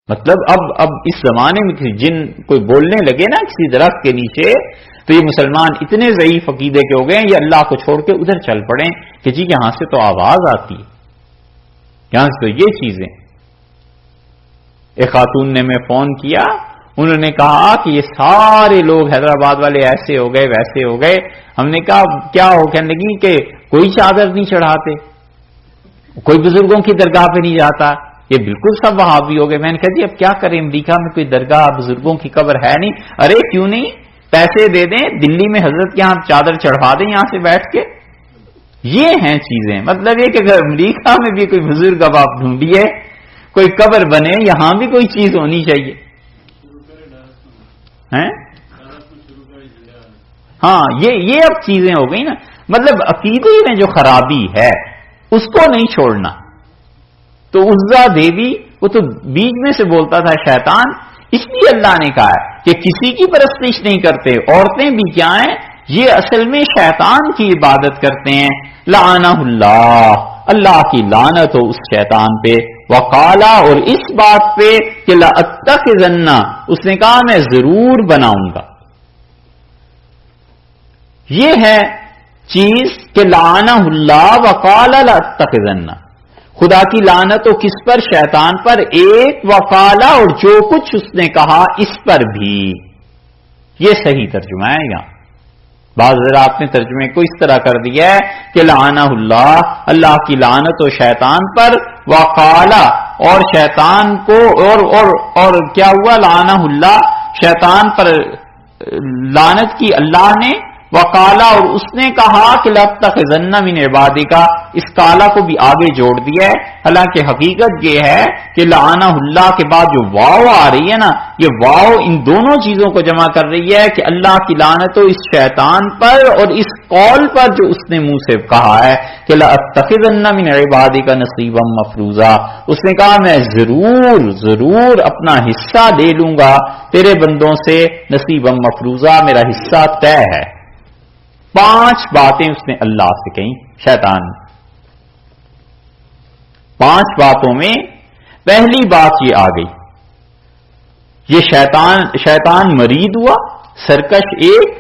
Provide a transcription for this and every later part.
مطلب اب اس زمانے میں کسی جن کوئی بولنے لگے نا کسی درخت کے نیچے تو یہ مسلمان اتنے ضعیف عقیدے کے ہو گئے ہیں، یہ اللہ کو چھوڑ کے ادھر چل پڑیں کہ جی یہاں سے تو آواز آتی ہے، یہاں سے تو یہ چیزیں۔ ایک خاتون نے میں فون کیا، انہوں نے کہا کہ یہ سارے لوگ حیدرآباد والے ایسے ہو گئے ویسے ہو گئے۔ ہم نے کہا کیا ہو؟ کہنے لگی کہ کوئی چادر نہیں چڑھاتے، کوئی بزرگوں کی درگاہ پہ نہیں جاتا، یہ بالکل سب وہابی ہو گئے۔ میں نے کہا جی اب کیا کریں، امریکہ میں کوئی درگاہ بزرگوں کی قبر ہے نہیں؟ ارے کیوں نہیں، پیسے دے دیں، دلی میں حضرت کے ہاں چادر چڑھا دیں یہاں سے بیٹھ کے۔ یہ ہیں چیزیں، مطلب یہ کہ اگر امریکہ میں بھی کوئی بزرگ اب آپ ڈھونڈیے، کوئی قبر بنے، یہاں بھی کوئی چیز ہونی چاہیے۔ ہاں یہ اب چیزیں ہو گئی نا، مطلب عقیدے میں جو خرابی ہے اس کو نہیں چھوڑنا۔ تو عزا دیوی وہ تو بیچ میں سے بولتا تھا شیطان، اس لیے اللہ نے کہا ہے کہ کسی کی پرستش نہیں کرتے۔ عورتیں بھی کیا ہیں، یہ اصل میں شیطان کی عبادت کرتے ہیں۔ لعنہ اللہ، اللہ کی لعنت ہو اس شیطان پہ۔ وقالا، اور اس بات پہ کہ لأتخذن، اس نے کہا میں ضرور بناؤں گا۔ یہ ہے چیز کہ لعنہ اللہ وقالا لأتخذن، خدا کی لعنت ہو کس پر؟ شیطان پر۔ ایک وقالا، اور جو کچھ اس نے کہا اس پر بھی۔ یہ صحیح ترجمہ ہے یہاں۔ بعض حضرات نے ترجمے کو اس طرح کر دیا ہے کہ لعنہ اللہ، اللہ کی لعنت ہو شیطان پر، وقالا، اور شیطان کو اور کیا ہوا؟ لعنہ اللہ، شیطان پر لعنت کی اللہ نے، وقالا، اور اس نے کہا کہ لأتخذن من عبادک، اس کالا کو بھی آگے جوڑ دیا ہے۔ حالانکہ حقیقت یہ ہے کہ لعنہ اللہ کے بعد جو واو آ رہی ہے نا، یہ واو ان دونوں چیزوں کو جمع کر رہی ہے کہ اللہ کی لعنت ہو اس شیطان پر اور اس قول پر جو اس نے منہ سے کہا ہے کہ لأتخذن من عبادک نصیبا مفروضا۔ اس نے کہا میں ضرور اپنا حصہ لے لوں گا تیرے بندوں سے، نصیبا مفروضا، میرا حصہ طے ہے۔ 5 باتیں اس نے اللہ سے کہیں شیطان نے۔ 5 باتوں میں پہلی بات یہ آ گئی، یہ شیطان مرید ہوا، سرکش ایک،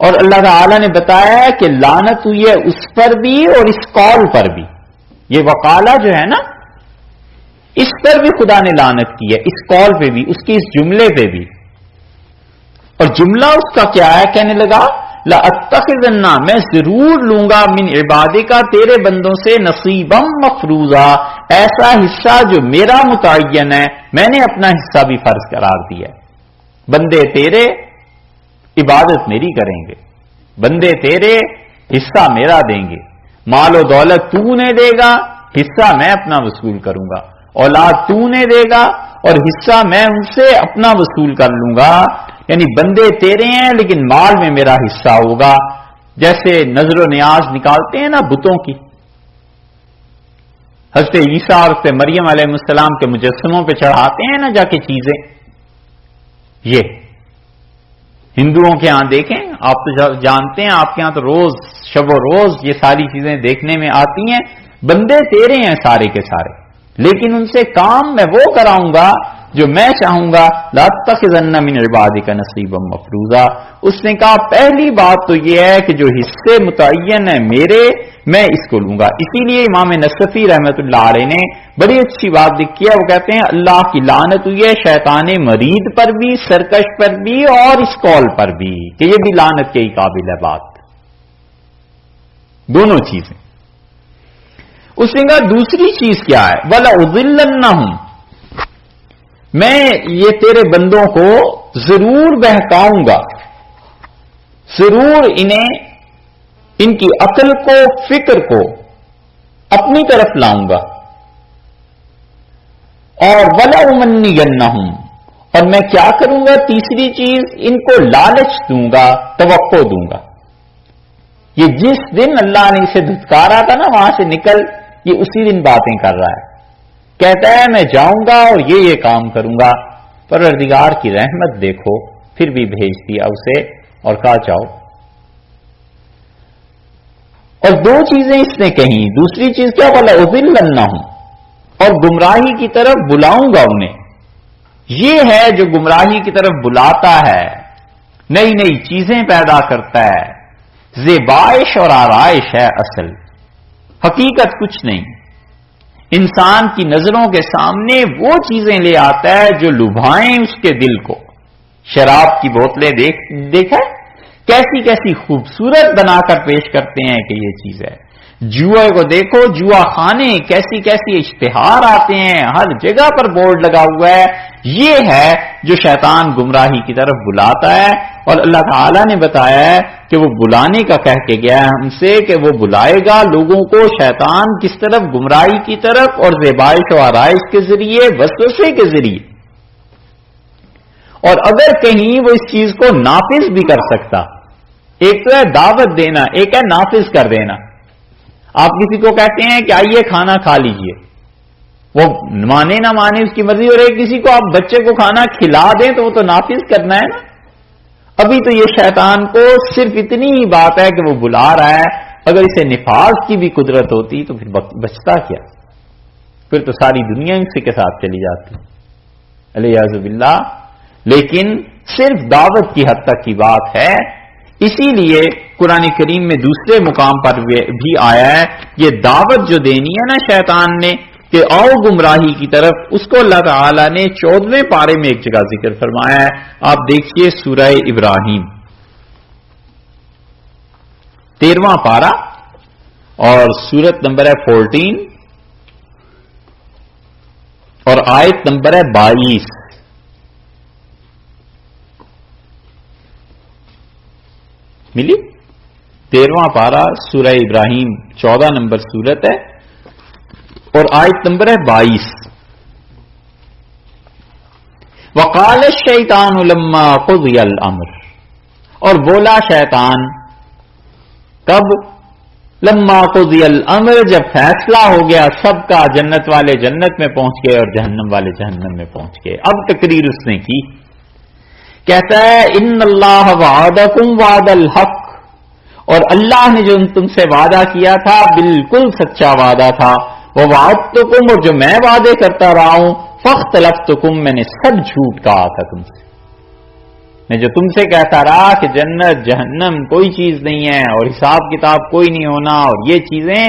اور اللہ تعالی نے بتایا ہے کہ لعنت ہوئی ہے اس پر بھی اور اس قول پر بھی۔ یہ وقالہ جو ہے نا، اس پر بھی خدا نے لعنت کی ہے، اس قول پہ بھی، اس کی اس جملے پہ بھی۔ اور جملہ اس کا کیا ہے؟ کہنے لگا لأتخذن، میں ضرور لوں گا، من عبادک، تیرے بندوں سے، نصیبا مفروضا، ایسا حصہ جو میرا متعین ہے، میں نے اپنا حصہ بھی فرض قرار دیا ہے۔ بندے تیرے عبادت میری کریں گے، بندے تیرے حصہ میرا دیں گے، مال و دولت تو نے دے گا، حصہ میں اپنا وصول کروں گا، اولاد تو نے دے گا اور حصہ میں ان سے اپنا وصول کر لوں گا۔ یعنی بندے تیرے ہیں لیکن مال میں میرا حصہ ہوگا۔ جیسے نظر و نیاز نکالتے ہیں نا بتوں کی، حضرت عیسیٰ اور حضرت مریم علیہ السلام کے مجسموں پہ چڑھاتے ہیں نا جا کے چیزیں، یہ ہندوؤں کے ہاں دیکھیں، آپ تو جانتے ہیں، آپ کے ہاں تو روز شب و روز یہ ساری چیزیں دیکھنے میں آتی ہیں۔ بندے تیرے ہیں سارے کے سارے، لیکن ان سے کام میں وہ کراؤں گا جو میں چاہوں گا۔ لأتخذن من عبادک نصیبا مفروضا، اس نے کہا پہلی بات تو یہ ہے کہ جو حصے متعین ہیں میرے، میں اس کو لوں گا۔ اسی لیے امام نصفی رحمت اللہ علیہ نے بڑی اچھی بات لکھی ہے، وہ کہتے ہیں اللہ کی لعنت ہوئی ہے شیطان مرید پر بھی، سرکش پر بھی، اور اس قول پر بھی، کہ یہ بھی لعنت کے ہی قابل ہے بات، دونوں چیزیں۔ اس نے کہا دوسری چیز کیا ہے؟ وَلَأُضِلَّنَّهُمْ، میں یہ تیرے بندوں کو ضرور بہکاؤں گا، ضرور انہیں، ان کی عقل کو، فکر کو اپنی طرف لاؤں گا، اور وَلَأُمَنِّيَنَّهُمْ، اور میں کیا کروں گا؟ تیسری چیز، ان کو لالچ دوں گا، توقع دوں گا۔ یہ جس دن اللہ نے اسے دھتکارا تھا نا وہاں سے نکل، یہ اسی دن باتیں کر رہا ہے، کہتا ہے میں جاؤں گا اور یہ کام کروں گا۔ پروردگار کی رحمت دیکھو، پھر بھی بھیج دیا اسے اور کہا جاؤ۔ اور 2 چیزیں اس نے کہیں، دوسری چیز کیا؟ وَلَأُضِلَّنَّهُمْ، اور گمراہی کی طرف بلاؤں گا انہیں، یہ ہے جو گمراہی کی طرف بلاتا ہے، نئی نئی چیزیں پیدا کرتا ہے، زیبائش اور آرائش ہے اصل، حقیقت کچھ نہیں۔ انسان کی نظروں کے سامنے وہ چیزیں لے آتا ہے جو لبھائیں اس کے دل کو۔ شراب کی بوتلیں دیکھا کیسی کیسی خوبصورت بنا کر پیش کرتے ہیں کہ یہ چیز ہے۔ جوئے کو دیکھو، جوا خانے کیسی کیسی اشتہار آتے ہیں، ہر جگہ پر بورڈ لگا ہوا ہے۔ یہ ہے جو شیطان گمراہی کی طرف بلاتا ہے، اور اللہ تعالیٰ نے بتایا ہے کہ وہ بلانے کا کہہ کے گیا ہے ہم سے کہ وہ بلائے گا لوگوں کو شیطان کس طرف، گمراہی کی طرف، اور زیبائش و آرائش کے ذریعے، وسوسے کے ذریعے۔ اور اگر کہیں وہ اس چیز کو نافذ بھی کر سکتا، ایک تو ہے دعوت دینا، ایک ہے نافذ کر دینا۔ آپ کسی کو کہتے ہیں کہ آئیے کھانا کھا لیجئے، وہ مانے نہ مانے اس کی مرضی، اور ایک کسی کو آپ بچے کو کھانا کھلا دیں تو وہ تو نافذ کرنا ہے نا۔ ابھی تو یہ شیطان کو صرف اتنی ہی بات ہے کہ وہ بلا رہا ہے، اگر اسے نفاذ کی بھی قدرت ہوتی تو پھر بچتا کیا، پھر تو ساری دنیا اسی کے ساتھ چلی جاتی، الیاذ باللہ۔ لیکن صرف دعوت کی حد تک کی بات ہے، اسی لیے قرآن کریم میں دوسرے مقام پر بھی آیا ہے یہ دعوت جو دینی ہے نا شیطان نے کہ آؤ گمراہی کی طرف، اس کو اللہ تعالی نے 14ویں پارے میں ایک جگہ ذکر فرمایا ہے۔ آپ دیکھیے سورہ ابراہیم 13واں پارہ اور سورت نمبر ہے 14 اور آیت نمبر ہے 22۔ ملی 13واں پارہ سورہ ابراہیم 14 نمبر سورت ہے اور آیت نمبر ہے 22۔ وقال الشیطان لما قضی الامر، اور بولا شیطان کب؟ لما قضی الامر، جب فیصلہ ہو گیا سب کا، جنت والے جنت میں پہنچ گئے اور جہنم والے جہنم میں پہنچ گئے۔ اب تقریر اس نے کی، کہتا ہے ان اللہ وعدکم وعد الحق، اور اللہ نے جو تم سے وعدہ کیا تھا بالکل سچا وعدہ تھا، وہ وعدتکم، اور جو میں وعدے کرتا رہا ہوں، فاختلفتکم، میں نے سب جھوٹ کہا تھا تم سے، میں جو تم سے کہتا رہا کہ جنت جہنم کوئی چیز نہیں ہے اور حساب کتاب کوئی نہیں ہونا اور یہ چیزیں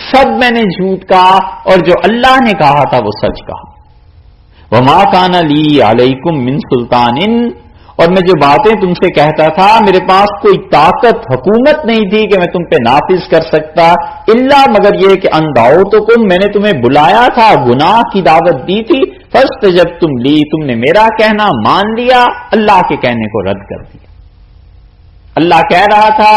سب میں نے جھوٹ کہا، اور جو اللہ نے کہا تھا وہ سچ کہا۔ وما کان لی علیکم من سلطان، اور میں جو باتیں تم سے کہتا تھا میرے پاس کوئی طاقت حکومت نہیں تھی کہ میں تم پہ نافذ کر سکتا، الا مگر یہ کہ اندعوتکم، میں نے تمہیں بلایا تھا، گناہ کی دعوت دی تھی، فاستجبتم لی، تم نے میرا کہنا مان لیا، اللہ کے کہنے کو رد کر دیا۔ اللہ کہہ رہا تھا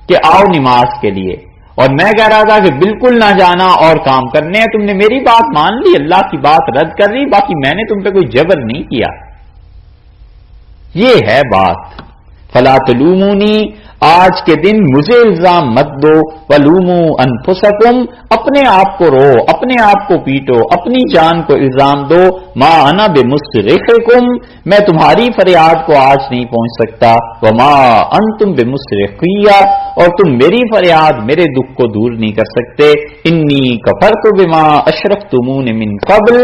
کہ آؤ نماز کے لیے، اور میں کہہ رہا تھا کہ بالکل نہ جانا اور کام کرنے ہیں، تم نے میری بات مان لی، اللہ کی بات رد کر دی، باقی میں نے تم پہ کوئی جبر نہیں کیا۔ یہ ہے بات۔ فلا تلومونی، آج کے دن مجھے الزام مت دو، ولوموا انفسکم، اپنے آپ کو رو، اپنے آپ کو پیٹو، اپنی جان کو الزام دو، ما انا بمصرخکم، میں تمہاری فریاد کو آج نہیں پہنچ سکتا، وما انتم بمصرخیہ، اور تم میری فریاد، میرے دکھ کو دور نہیں کر سکتے، انی کفرت بما اشرکتمون من قبل،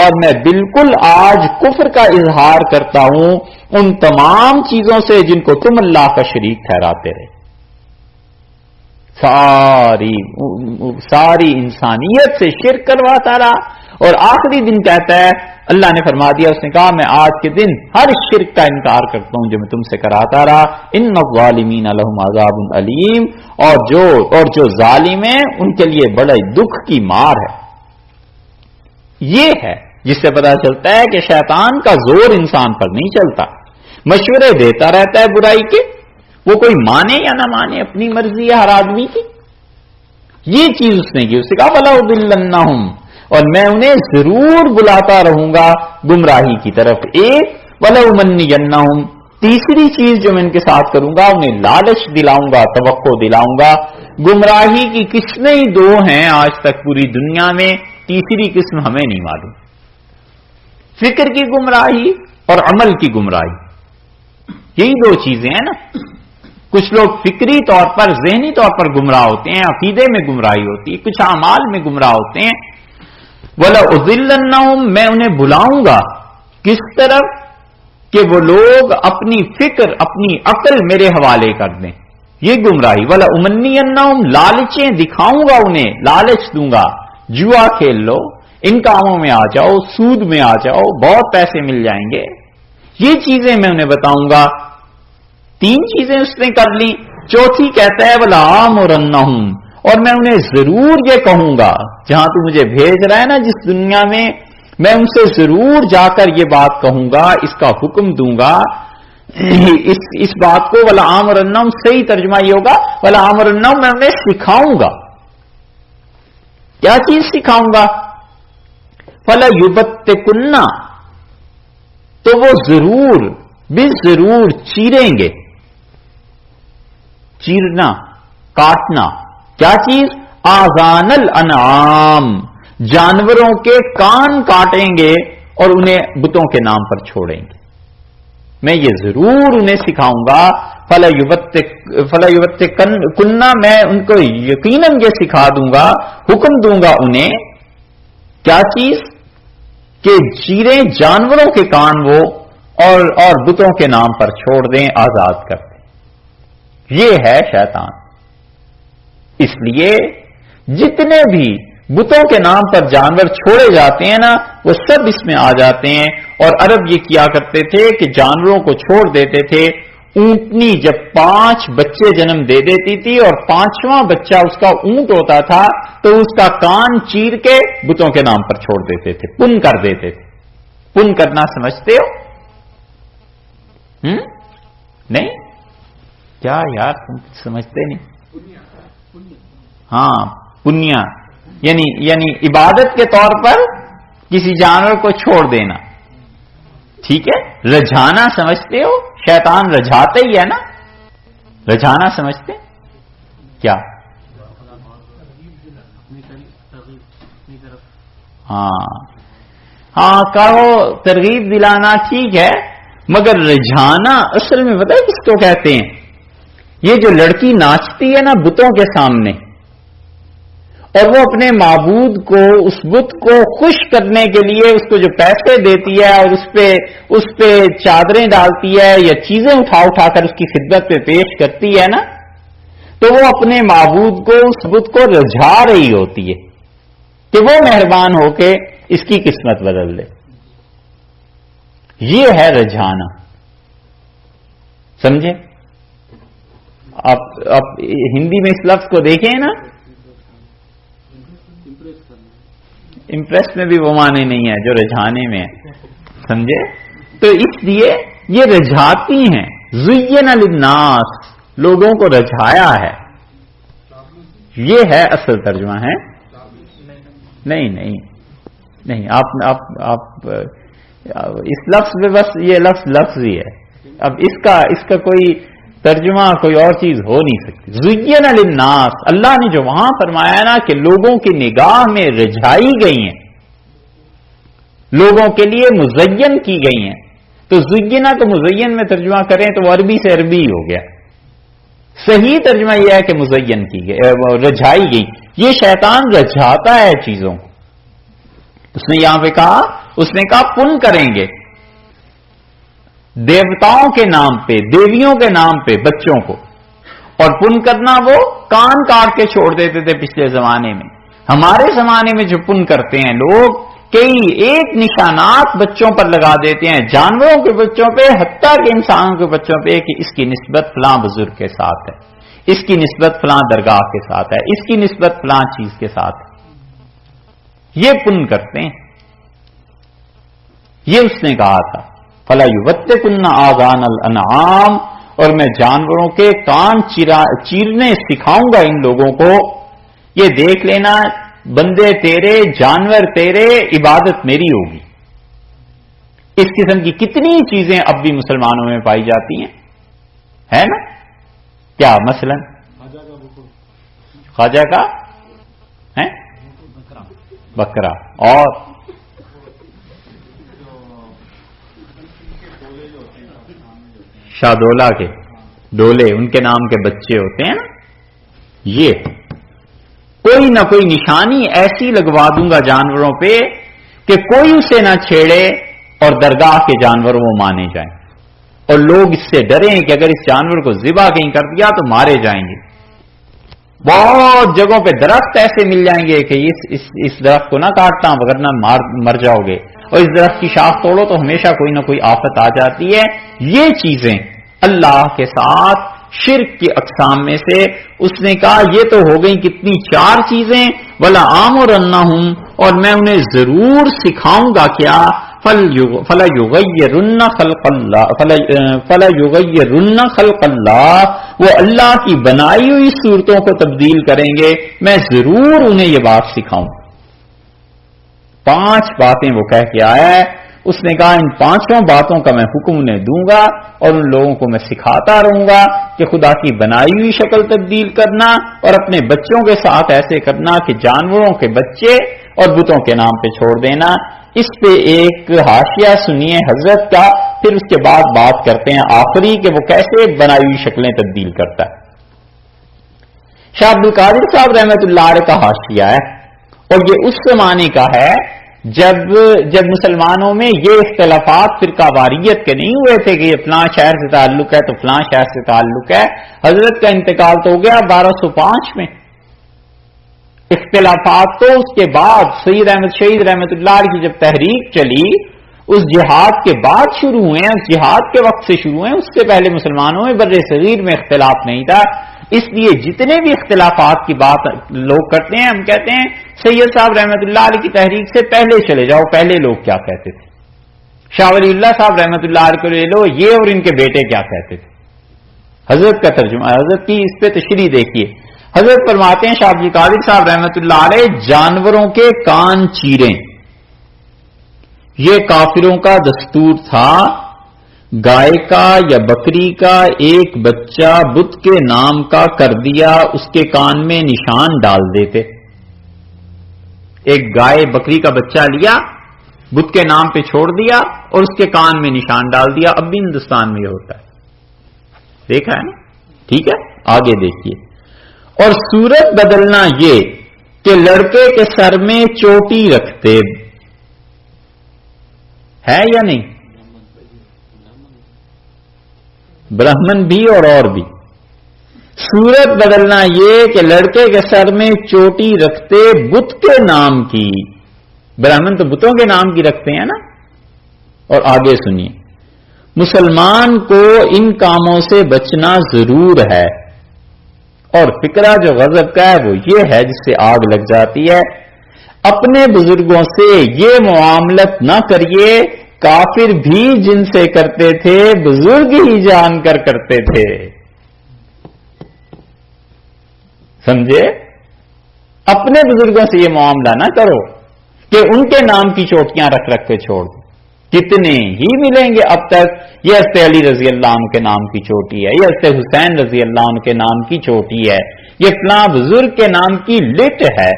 اور میں بالکل آج کفر کا اظہار کرتا ہوں ان تمام چیزوں سے جن کو تم اللہ کا شریک ٹھہراتے رہے۔ ساری انسانیت سے شرک کرواتا رہا، اور آخری دن کہتا ہے اللہ نے فرما دیا، اس نے کہا میں آج کے دن ہر شرک کا انکار کرتا ہوں جو میں تم سے کراتا رہا، ان الظالمین لہم عذاب علیم، اور جو ظالم ہیں ان کے لیے بڑے دکھ کی مار ہے۔ یہ ہے جس سے پتا چلتا ہے کہ شیطان کا زور انسان پر نہیں چلتا، مشورے دیتا رہتا ہے برائی کے، وہ کوئی مانے یا نہ مانے اپنی مرضی ہے ہر آدمی کی۔ یہ چیز اس نے کی، اس نے کہا وَلَأُضِلَّنَّهُمْ، اور میں انہیں ضرور بلاتا رہوں گا گمراہی کی طرف۔ ایک وَلَأُمَنِّيَنَّهُمْ، تیسری چیز جو میں ان کے ساتھ کروں گا انہیں لالچ دلاؤں گا، توقع دلاؤں گا۔ گمراہی کی قسمیں ہی دو ہیں آج تک پوری دنیا میں، تیسری قسم ہمیں نہیں معلوم، فکر کی گمراہی اور عمل کی گمراہی، یہی دو چیزیں ہیں نا۔ کچھ لوگ فکری طور پر، ذہنی طور پر گمراہ ہوتے ہیں، عقیدے میں گمراہی ہوتی ہے، کچھ اعمال میں گمراہ ہوتے ہیں۔ وَلَأُضِلَّنَّهُمْ، میں انہیں بلاؤں گا، کس طرف کہ وہ لوگ اپنی فکر اپنی عقل میرے حوالے کر دیں. یہ گمراہی. ولا امنینہم، لالچیں دکھاؤں گا انہیں، لالچ دوں گا. جوا کھیل لو، ان کاموں میں آ جاؤ، سود میں آ جاؤ، بہت پیسے مل جائیں گے. یہ چیزیں میں انہیں بتاؤں گا. 3 چیزیں اس نے کر لی. چوتھی کہتا ہے ولا آمرنہم، اور میں انہیں ضرور یہ کہوں گا، جہاں تو مجھے بھیج رہا ہے نا جس دنیا میں ان سے ضرور جا کر یہ بات کہوں گا، اس کا حکم دوں گا. اس بات کو ولا آمرنہم صحیح ترجمہ یہ ہوگا ولا آمرنہم، میں انہیں سکھاؤں گا. کیا چیز سکھاؤں گا؟ فلا یبتکن، تو وہ ضرور ضرور چیریں گے. چیرنا، کاٹنا. کیا چیز؟ آذان الانعام، جانوروں کے کان کاٹیں گے اور انہیں بتوں کے نام پر چھوڑیں گے. میں یہ ضرور انہیں سکھاؤں گا. فلا یبتکن، میں ان کو یقیناً یہ سکھا دوں گا، حکم دوں گا انہیں. کیا چیز؟ کہ چیریں جانوروں کے کان وہ اور بتوں کے نام پر چھوڑ دیں، آزاد کر دیں. یہ ہے شیطان. اس لیے جتنے بھی بتوں کے نام پر جانور چھوڑے جاتے ہیں نا، وہ سب اس میں آ جاتے ہیں. اور عرب یہ کیا کرتے تھے کہ جانوروں کو چھوڑ دیتے تھے. اونٹنی جب 5 بچے جنم دے دیتی تھی اور 5واں بچہ اس کا اونٹ ہوتا تھا تو اس کا کان چیر کے بتوں کے نام پر چھوڑ دیتے تھے، پن کر دیتے تھے. پن کرنا سمجھتے ہو؟ نہیں؟ کیا یار تم سمجھتے نہیں؟ ہاں، پنیا یعنی عبادت کے طور پر کسی جانور کو چھوڑ دینا. ٹھیک ہے. رجھانا سمجھتے ہو؟ شیطان رجھاتے ہی ہے نا. رجھانا سمجھتے؟ کیا؟ ہاں کہو ترغیب دلانا ٹھیک ہے، مگر رجھانا اصل میں پتہ ہے کس کو کہتے ہیں؟ یہ جو لڑکی ناچتی ہے نا بتوں کے سامنے اور وہ اپنے معبود کو، اس بت کو خوش کرنے کے لیے اس کو جو پیسے دیتی ہے اور اس پہ چادریں ڈالتی ہے یا چیزیں اٹھا کر اس کی خدمت پہ پیش کرتی ہے نا، تو وہ اپنے معبود کو، اس بت کو رجھا رہی ہوتی ہے کہ وہ مہربان ہو کے اس کی قسمت بدل دے. یہ ہے رجھانا. سمجھے؟ آپ ہندی میں اس لفظ کو دیکھیں نا، امپریس میں بھی وہ معنی نہیں ہے جو رجھانے میں ہے. سمجھے؟ تو اس لیے یہ رجھاتی ہیں. زین للناس، لوگوں کو رجھایا ہے. یہ ہے اصل ترجمہ ہے. نہیں آپ اس لفظ میں بس یہ لفظ ہی ہے. اب اس کا کوئی ترجمہ کوئی اور چیز ہو نہیں سکتی. زین للناس، اللہ نے جو وہاں فرمایا نا کہ لوگوں کی نگاہ میں رجھائی گئی ہیں، لوگوں کے لیے مزین کی گئی ہیں. تو زینہ کو مزین میں ترجمہ کریں تو وہ عربی سے عربی ہو گیا. صحیح ترجمہ یہ ہے کہ مزین کی گئی، رجھائی گئی. یہ شیطان رجھاتا ہے چیزوں کو. اس نے یہاں پہ کہا، اس نے کہا پن کریں گے دیوتاؤں کے نام پہ، دیویوں کے نام پہ بچوں کو. اور پن کرنا وہ کان کاٹ کے چھوڑ دیتے تھے پچھلے زمانے میں. ہمارے زمانے میں جو پن کرتے ہیں لوگ، کئی ایک نشانات بچوں پر لگا دیتے ہیں، جانوروں کے بچوں پہ، حتیٰ کہ انسانوں کے بچوں پہ، کہ اس کی نسبت فلاں بزرگ کے ساتھ ہے، اس کی نسبت فلاں درگاہ کے ساتھ ہے، اس کی نسبت فلاں چیز کے ساتھ ہے. یہ پن کرتے ہیں. یہ اس نے کہا تھا فلا یبتکن آذان الانعام، اور میں جانوروں کے کان چیرنے سکھاؤں گا ان لوگوں کو. یہ دیکھ لینا، بندے تیرے، جانور تیرے، عبادت میری ہوگی. اس قسم کی کتنی چیزیں اب بھی مسلمانوں میں پائی جاتی ہیں، ہے نا؟ کیا مثلا خواجہ کا ہے بکرا، اور شادولہ کے ڈولے، ان کے نام کے بچے ہوتے ہیں نا. یہ کوئی نہ کوئی نشانی ایسی لگوا دوں گا جانوروں پہ کہ کوئی اسے نہ چھیڑے، اور درگاہ کے جانور وہ مانے جائیں، اور لوگ اس سے ڈریں کہ اگر اس جانور کو ذبح کہیں کر دیا تو مارے جائیں گے۔ بہت جگہوں پہ درخت ایسے مل جائیں گے کہ اس درخت کو نہ کاٹنا ورنہ مر جاؤ گے، اور اس درخت کی شاخ توڑو تو ہمیشہ کوئی نہ کوئی آفت آ جاتی ہے۔ یہ چیزیں اللہ کے ساتھ شرک کی اقسام میں سے اس نے کہا یہ تو ہو گئی کتنی 4 چیزیں، وَلَا آمُرَنَّهُمْ، اور میں انہیں ضرور سکھاؤں گا کیا، فَلَا يُغَيِّرُنَّ خَلْقَ اللَّهِ، وہ اللہ کی بنائی ہوئی صورتوں کو تبدیل کریں گے، میں ضرور انہیں یہ بات سکھاؤں۔ 5 باتیں وہ کہہ کے آیا ہے، اس نے کہا ان 5 باتوں کا میں حکم انہیں دوں گا اور ان لوگوں کو میں سکھاتا رہوں گا کہ خدا کی بنائی ہوئی شکل تبدیل کرنا اور اپنے بچوں کے ساتھ ایسے کرنا کہ جانوروں کے بچے اور بتوں کے نام پہ چھوڑ دینا۔ اس پہ ایک حاشیہ سنیے حضرت کا، پھر اس کے بعد بات کرتے ہیں آخری کہ وہ کیسے بنائی ہوئی شکلیں تبدیل کرتا ہے۔ شاہ عبد القادر صاحب رحمۃ اللہ علیہ کا حاشیہ ہے، اور یہ اس زمانے کا ہے جب مسلمانوں میں یہ اختلافات فرقہ واریت کے نہیں ہوئے تھے کہ یہ فلاں شہر سے تعلق ہے تو فلاں شہر سے تعلق ہے۔ حضرت کا انتقال تو ہو گیا 1205 میں، اختلافات تو اس کے بعد سید احمد شہید رحمۃ اللہ علیہ کی جب تحریک چلی اس جہاد کے بعد شروع ہوئے ہیں، اس جہاد کے وقت سے شروع ہوئے ہیں، اس سے پہلے مسلمانوں میں بر صغیر میں اختلاف نہیں تھا۔ اس لیے جتنے بھی اختلافات کی بات لوگ کرتے ہیں، ہم کہتے ہیں سید صاحب رحمۃ اللہ علیہ کی تحریک سے پہلے چلے جاؤ، پہلے لوگ کیا کہتے تھے۔ شاہ ولی اللہ صاحب رحمۃ اللہ علیہ کو لے لو، یہ اور ان کے بیٹے کیا کہتے تھے۔ حضرت کا ترجمہ، حضرت کی اس پہ تشریح دیکھیے۔ حضرت فرماتے ہیں شاہ عبد القادر صاحب رحمۃ اللہ علیہ، جانوروں کے کان چیریں، یہ کافروں کا دستور تھا۔ گائے کا یا بکری کا ایک بچہ بت کے نام کا کر دیا، اس کے کان میں نشان ڈال دیتے۔ ایک گائے بکری کا بچہ لیا، بت کے نام پہ چھوڑ دیا اور اس کے کان میں نشان ڈال دیا۔ اب بھی ہندوستان میں یہ ہوتا ہے، دیکھا ہے نا؟ ٹھیک ہے، آگے دیکھیے۔ اور صورت بدلنا یہ کہ لڑکے کے سر میں چوٹی رکھتے ہے یا نہیں؟ برہمن بھی اور بھی۔ صورت بدلنا یہ کہ لڑکے کے سر میں چوٹی رکھتے بت کے نام کی، برہمن تو بتوں کے نام کی رکھتے ہیں نا۔ اور آگے سنیے، مسلمان کو ان کاموں سے بچنا ضرور ہے، اور فکرہ جو غضب کا ہے وہ یہ ہے جس سے آگ لگ جاتی ہے۔ اپنے بزرگوں سے یہ معاملت نہ کریے، کافر بھی جن سے کرتے تھے بزرگ ہی جان کر کرتے تھے۔ سمجھے؟ اپنے بزرگوں سے یہ معاملہ نہ کرو کہ ان کے نام کی چوٹیاں رکھ رکھ کے چھوڑ دو۔ کتنے ہی ملیں گے اب تک، یہ حضرت علی رضی اللہ عنہ کے نام کی چوٹی ہے، یہ حضرت حسین رضی اللہ عنہ کے نام کی چوٹی ہے، یہ فلاں بزرگ کے نام کی لٹ ہے،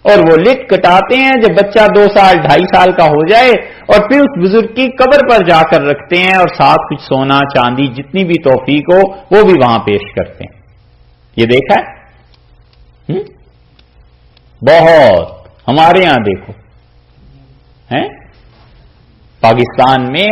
اور وہ لٹ کٹاتے ہیں جب بچہ 2 سال 2.5 سال کا ہو جائے، اور پھر اس بزرگ کی قبر پر جا کر رکھتے ہیں، اور ساتھ کچھ سونا چاندی جتنی بھی توفیق ہو وہ بھی وہاں پیش کرتے ہیں۔ یہ دیکھا ہے؟ بہت ہمارے یہاں دیکھو ہیں، پاکستان میں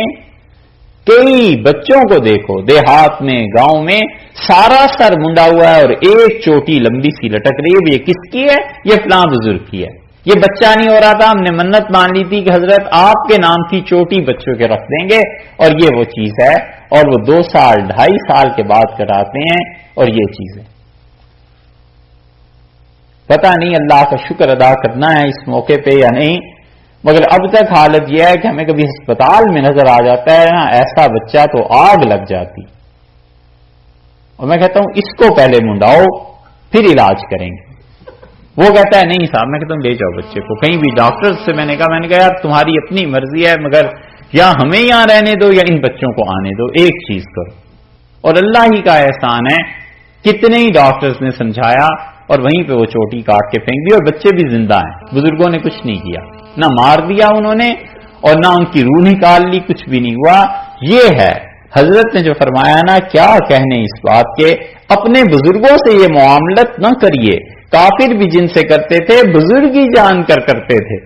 کئی بچوں کو دیکھو، دیہات میں گاؤں میں سارا سر منڈا ہوا ہے اور ایک چوٹی لمبی سی لٹک رہی ہے۔ یہ کس کی ہے؟ یہ فلاں بزرگ کی ہے۔ یہ بچہ نہیں ہو رہا تھا، ہم نے منت مان لی تھی کہ حضرت آپ کے نام کی چوٹی بچوں کے رکھ دیں گے، اور یہ وہ چیز ہے، اور وہ 2 سال 2.5 سال کے بعد کراتے ہیں، اور یہ چیزیں پتہ نہیں اللہ کا شکر ادا کرنا ہے اس موقع پہ یا نہیں، مگر اب تک حالت یہ ہے کہ ہمیں کبھی ہسپتال میں نظر آ جاتا ہے نا ایسا بچہ تو آگ لگ جاتی، اور میں کہتا ہوں اس کو پہلے منڈاؤ پھر علاج کریں گے۔ وہ کہتا ہے نہیں صاحب، میں کہتا ہوں لے جاؤ بچے کو کہیں بھی۔ ڈاکٹر سے میں نے کہا یار تمہاری اپنی مرضی ہے، مگر یا ہمیں یہاں رہنے دو یا ان بچوں کو آنے دو، ایک چیز کرو۔ اور اللہ ہی کا احسان ہے، کتنے ہی ڈاکٹرز نے سمجھایا اور وہیں پہ وہ چوٹی کاٹ کے پھینک دی، اور بچے بھی زندہ ہیں۔ بزرگوں نے کچھ نہیں کیا، نہ مار دیا انہوں نے اور نہ ان کی روح نکال لی، کچھ بھی نہیں ہوا۔ یہ ہے حضرت نے جو فرمایا نا، کیا کہنے اس بات کے، اپنے بزرگوں سے یہ معاملت نہ کریے، کافر بھی جن سے کرتے تھے بزرگ ہی جان کر کرتے تھے۔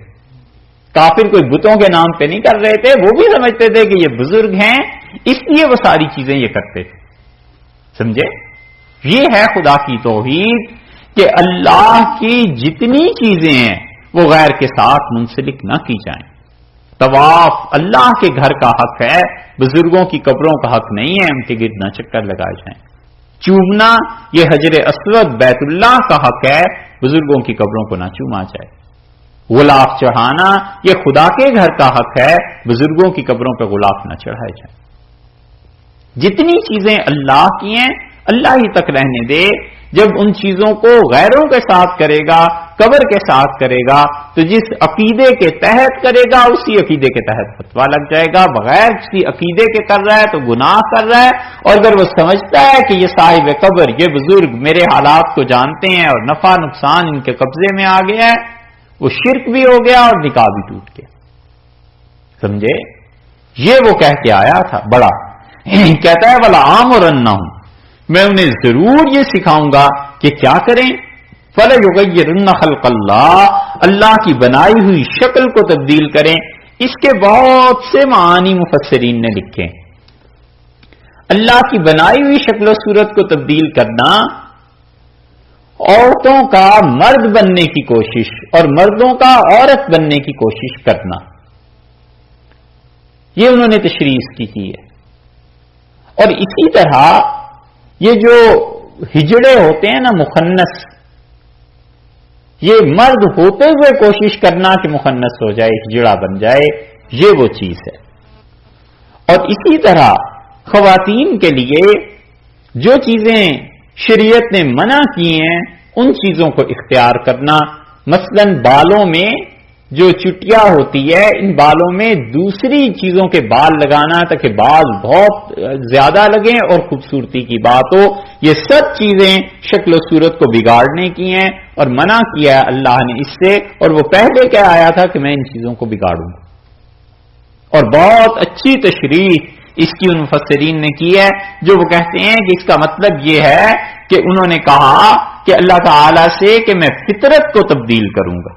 کافر کوئی بتوں کے نام پہ نہیں کر رہے تھے، وہ بھی سمجھتے تھے کہ یہ بزرگ ہیں، اس لیے وہ ساری چیزیں یہ کرتے تھے. سمجھے؟ یہ ہے خدا کی توحید کہ اللہ کی جتنی چیزیں ہیں وہ غیر کے ساتھ منسلک نہ کی جائیں. طواف اللہ کے گھر کا حق ہے، بزرگوں کی قبروں کا حق نہیں ہے، ان کے گرد نہ چکر لگائے جائیں. چومنا یہ حجر اسود بیت اللہ کا حق ہے، بزرگوں کی قبروں کو نہ چوما جائے. غلاف چڑھانا یہ خدا کے گھر کا حق ہے، بزرگوں کی قبروں پہ غلاف نہ چڑھائے جائیں. جتنی چیزیں اللہ کی ہیں اللہ ہی تک رہنے دے. جب ان چیزوں کو غیروں کے ساتھ کرے گا، قبر کے ساتھ کرے گا، تو جس عقیدے کے تحت کرے گا اسی عقیدے کے تحت فتویٰ لگ جائے گا. بغیر کسی عقیدے کے کر رہا ہے تو گناہ کر رہا ہے. اور اگر وہ سمجھتا ہے کہ یہ صاحب قبر، یہ بزرگ میرے حالات کو جانتے ہیں اور نفع نقصان ان کے قبضے میں آ گیا ہے، وہ شرک بھی ہو گیا اور نکاح بھی ٹوٹ گیا. سمجھے؟ یہ وہ کہہ کے آیا تھا بڑا، کہتا ہے بلا عام اور انا ہوں، میں انہیں ضرور یہ سکھاؤں گا کہ کیا کریں. فَلَيُغَيِّرُنَّ خَلْقَ اللَّهِ، اللہ کی بنائی ہوئی شکل کو تبدیل کریں. اس کے بہت سے معانی مفسرین نے لکھے. اللہ کی بنائی ہوئی شکل و صورت کو تبدیل کرنا، عورتوں کا مرد بننے کی کوشش اور مردوں کا عورت بننے کی کوشش کرنا، یہ انہوں نے تشریح اس کی ہے. اور اسی طرح یہ جو ہجڑے ہوتے ہیں نا مخنث، یہ مرد ہوتے ہوئے کوشش کرنا کہ مخنث ہو جائے، ہجڑا بن جائے، یہ وہ چیز ہے. اور اسی طرح خواتین کے لیے جو چیزیں شریعت نے منع کی ہیں ان چیزوں کو اختیار کرنا، مثلا بالوں میں جو چٹیا ہوتی ہے، ان بالوں میں دوسری چیزوں کے بال لگانا تاکہ بال بہت زیادہ لگیں اور خوبصورتی کی بات ہو، یہ سب چیزیں شکل و صورت کو بگاڑنے کی ہیں اور منع کیا ہے اللہ نے اس سے. اور وہ پہلے کیا آیا تھا کہ میں ان چیزوں کو بگاڑوں گا. اور بہت اچھی تشریح اس کی ان مفسرین نے کی ہے جو وہ کہتے ہیں کہ اس کا مطلب یہ ہے کہ انہوں نے کہا کہ اللہ تعالی سے کہ میں فطرت کو تبدیل کروں گا.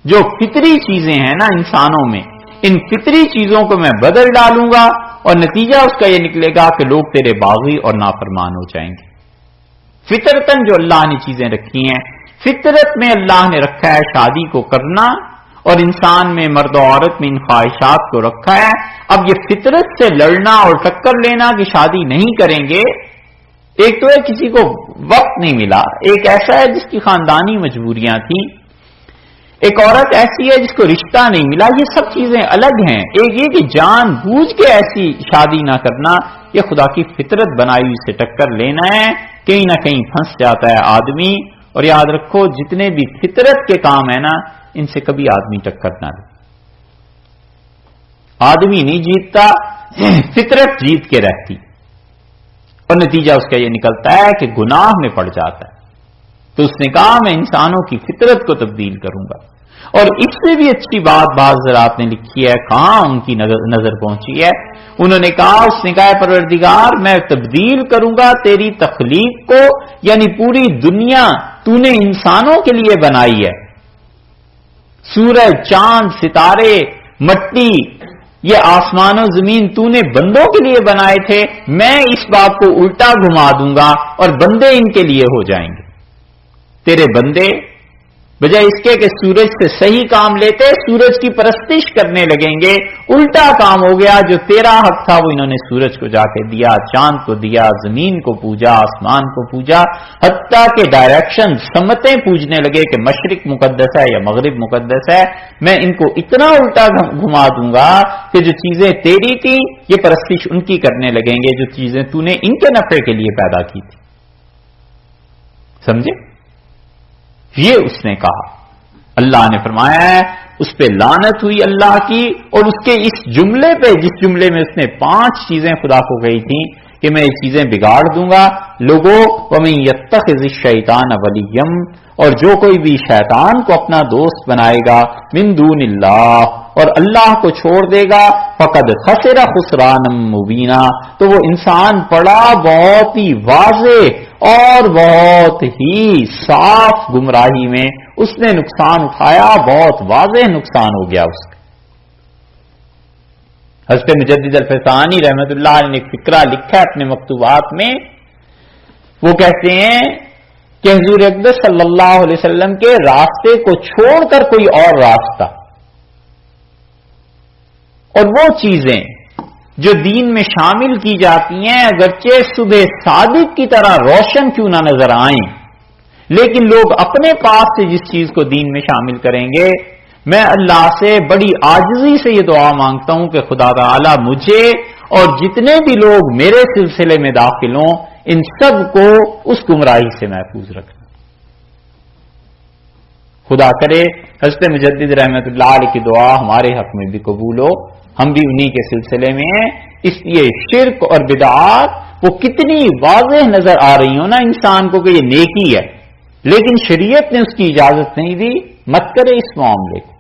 جو فطری چیزیں ہیں نا انسانوں میں، ان فطری چیزوں کو میں بدل ڈالوں گا اور نتیجہ اس کا یہ نکلے گا کہ لوگ تیرے باغی اور نافرمان ہو جائیں گے. فطرتاً جو اللہ نے چیزیں رکھی ہیں، فطرت میں اللہ نے رکھا ہے شادی کو کرنا، اور انسان میں مرد و عورت میں ان خواہشات کو رکھا ہے. اب یہ فطرت سے لڑنا اور ٹکر لینا کہ شادی نہیں کریں گے، ایک تو ہے کسی کو وقت نہیں ملا، ایک ایسا ہے جس کی خاندانی مجبوریاں تھیں، ایک عورت ایسی ہے جس کو رشتہ نہیں ملا. یہ سب چیزیں الگ ہیں. ایک یہ کہ جان بوجھ کے ایسی شادی نہ کرنا، یہ خدا کی فطرت بنائی ہوئی سے ٹکر لینا ہے. کہیں نہ کہیں پھنس جاتا ہے آدمی. اور یاد رکھو جتنے بھی فطرت کے کام ہیں نا، ان سے کبھی آدمی ٹکر نہ لے. آدمی نہیں جیتتا، فطرت جیت کے رہتی، اور نتیجہ اس کا یہ نکلتا ہے کہ گناہ میں پڑ جاتا ہے. تو اس نے کہا میں انسانوں کی فطرت کو تبدیل کروں گا. اور اس سے بھی اچھی بات بعض حضرات نے لکھی ہے، کہاں ان کی نظر پہنچی ہے. انہوں نے کہا، اس نے کہا پروردگار میں تبدیل کروں گا تیری تخلیق کو، یعنی پوری دنیا تو نے انسانوں کے لیے بنائی ہے. سورج، چاند، ستارے، مٹی، یہ آسمان و زمین تو نے بندوں کے لیے بنائے تھے. میں اس بات کو الٹا گھما دوں گا اور بندے ان کے لیے ہو جائیں گے. تیرے بندے بجائے اس کے کہ سورج سے صحیح کام لیتے، سورج کی پرستش کرنے لگیں گے. الٹا کام ہو گیا. جو تیرا حق تھا وہ انہوں نے سورج کو جا کے دیا، چاند کو دیا، زمین کو پوجا، آسمان کو پوجا، حتیٰ کہ ڈائریکشن سمتیں پوجنے لگے کہ مشرق مقدس ہے یا مغرب مقدس ہے. میں ان کو اتنا الٹا گھما دوں گا کہ جو چیزیں تیری تھی یہ پرستش ان کی کرنے لگیں گے جو چیزیں تو نے ان کے نفع کے لیے پیدا کی تھی. سمجھے؟ یہ اس نے کہا. اللہ نے فرمایا ہے اس پہ لعنت ہوئی اللہ کی، اور اس کے اس جملے پہ جس جملے میں اس نے 5 چیزیں خدا کو کہی تھیں کہ میں یہ چیزیں بگاڑ دوں گا. لوگوں وَمَن يَتَّخِذِ الشَّيْطَانَ وَلِيًّا، اور جو کوئی بھی شیطان کو اپنا دوست بنائے گا، من دون اللہ، اور اللہ کو چھوڑ دے گا، فقد خسر خسرانا مبینا، تو وہ انسان پڑا بہت ہی واضح اور بہت ہی صاف گمراہی میں اس نے نقصان اٹھایا، بہت واضح نقصان ہو گیا اس کا۔ حضرت مجدد الفسانی رحمت اللہ علیہ نے ایک فقرہ لکھا ہے اپنے مکتوبات میں، وہ کہتے ہیں کہ حضور اقدس صلی اللہ علیہ وسلم کے راستے کو چھوڑ کر کوئی اور راستہ، اور وہ چیزیں جو دین میں شامل کی جاتی ہیں اگرچہ صبح صادق کی طرح روشن کیوں نہ نظر آئیں، لیکن لوگ اپنے پاس سے جس چیز کو دین میں شامل کریں گے، میں اللہ سے بڑی عاجزی سے یہ دعا مانگتا ہوں کہ خدا تعالی مجھے اور جتنے بھی لوگ میرے سلسلے میں داخل ہوں ان سب کو اس گمراہی سے محفوظ رکھنا۔ خدا کرے حضرت مجدد رحمت اللہ علیہ کی دعا ہمارے حق میں بھی قبول ہو، ہم بھی انہی کے سلسلے میں ہیں۔ اس لیے شرک اور بدعات وہ کتنی واضح نظر آ رہی ہو نا انسان کو کہ یہ نیکی ہے، لیکن شریعت نے اس کی اجازت نہیں دی، مت کرے اس معاملے کو۔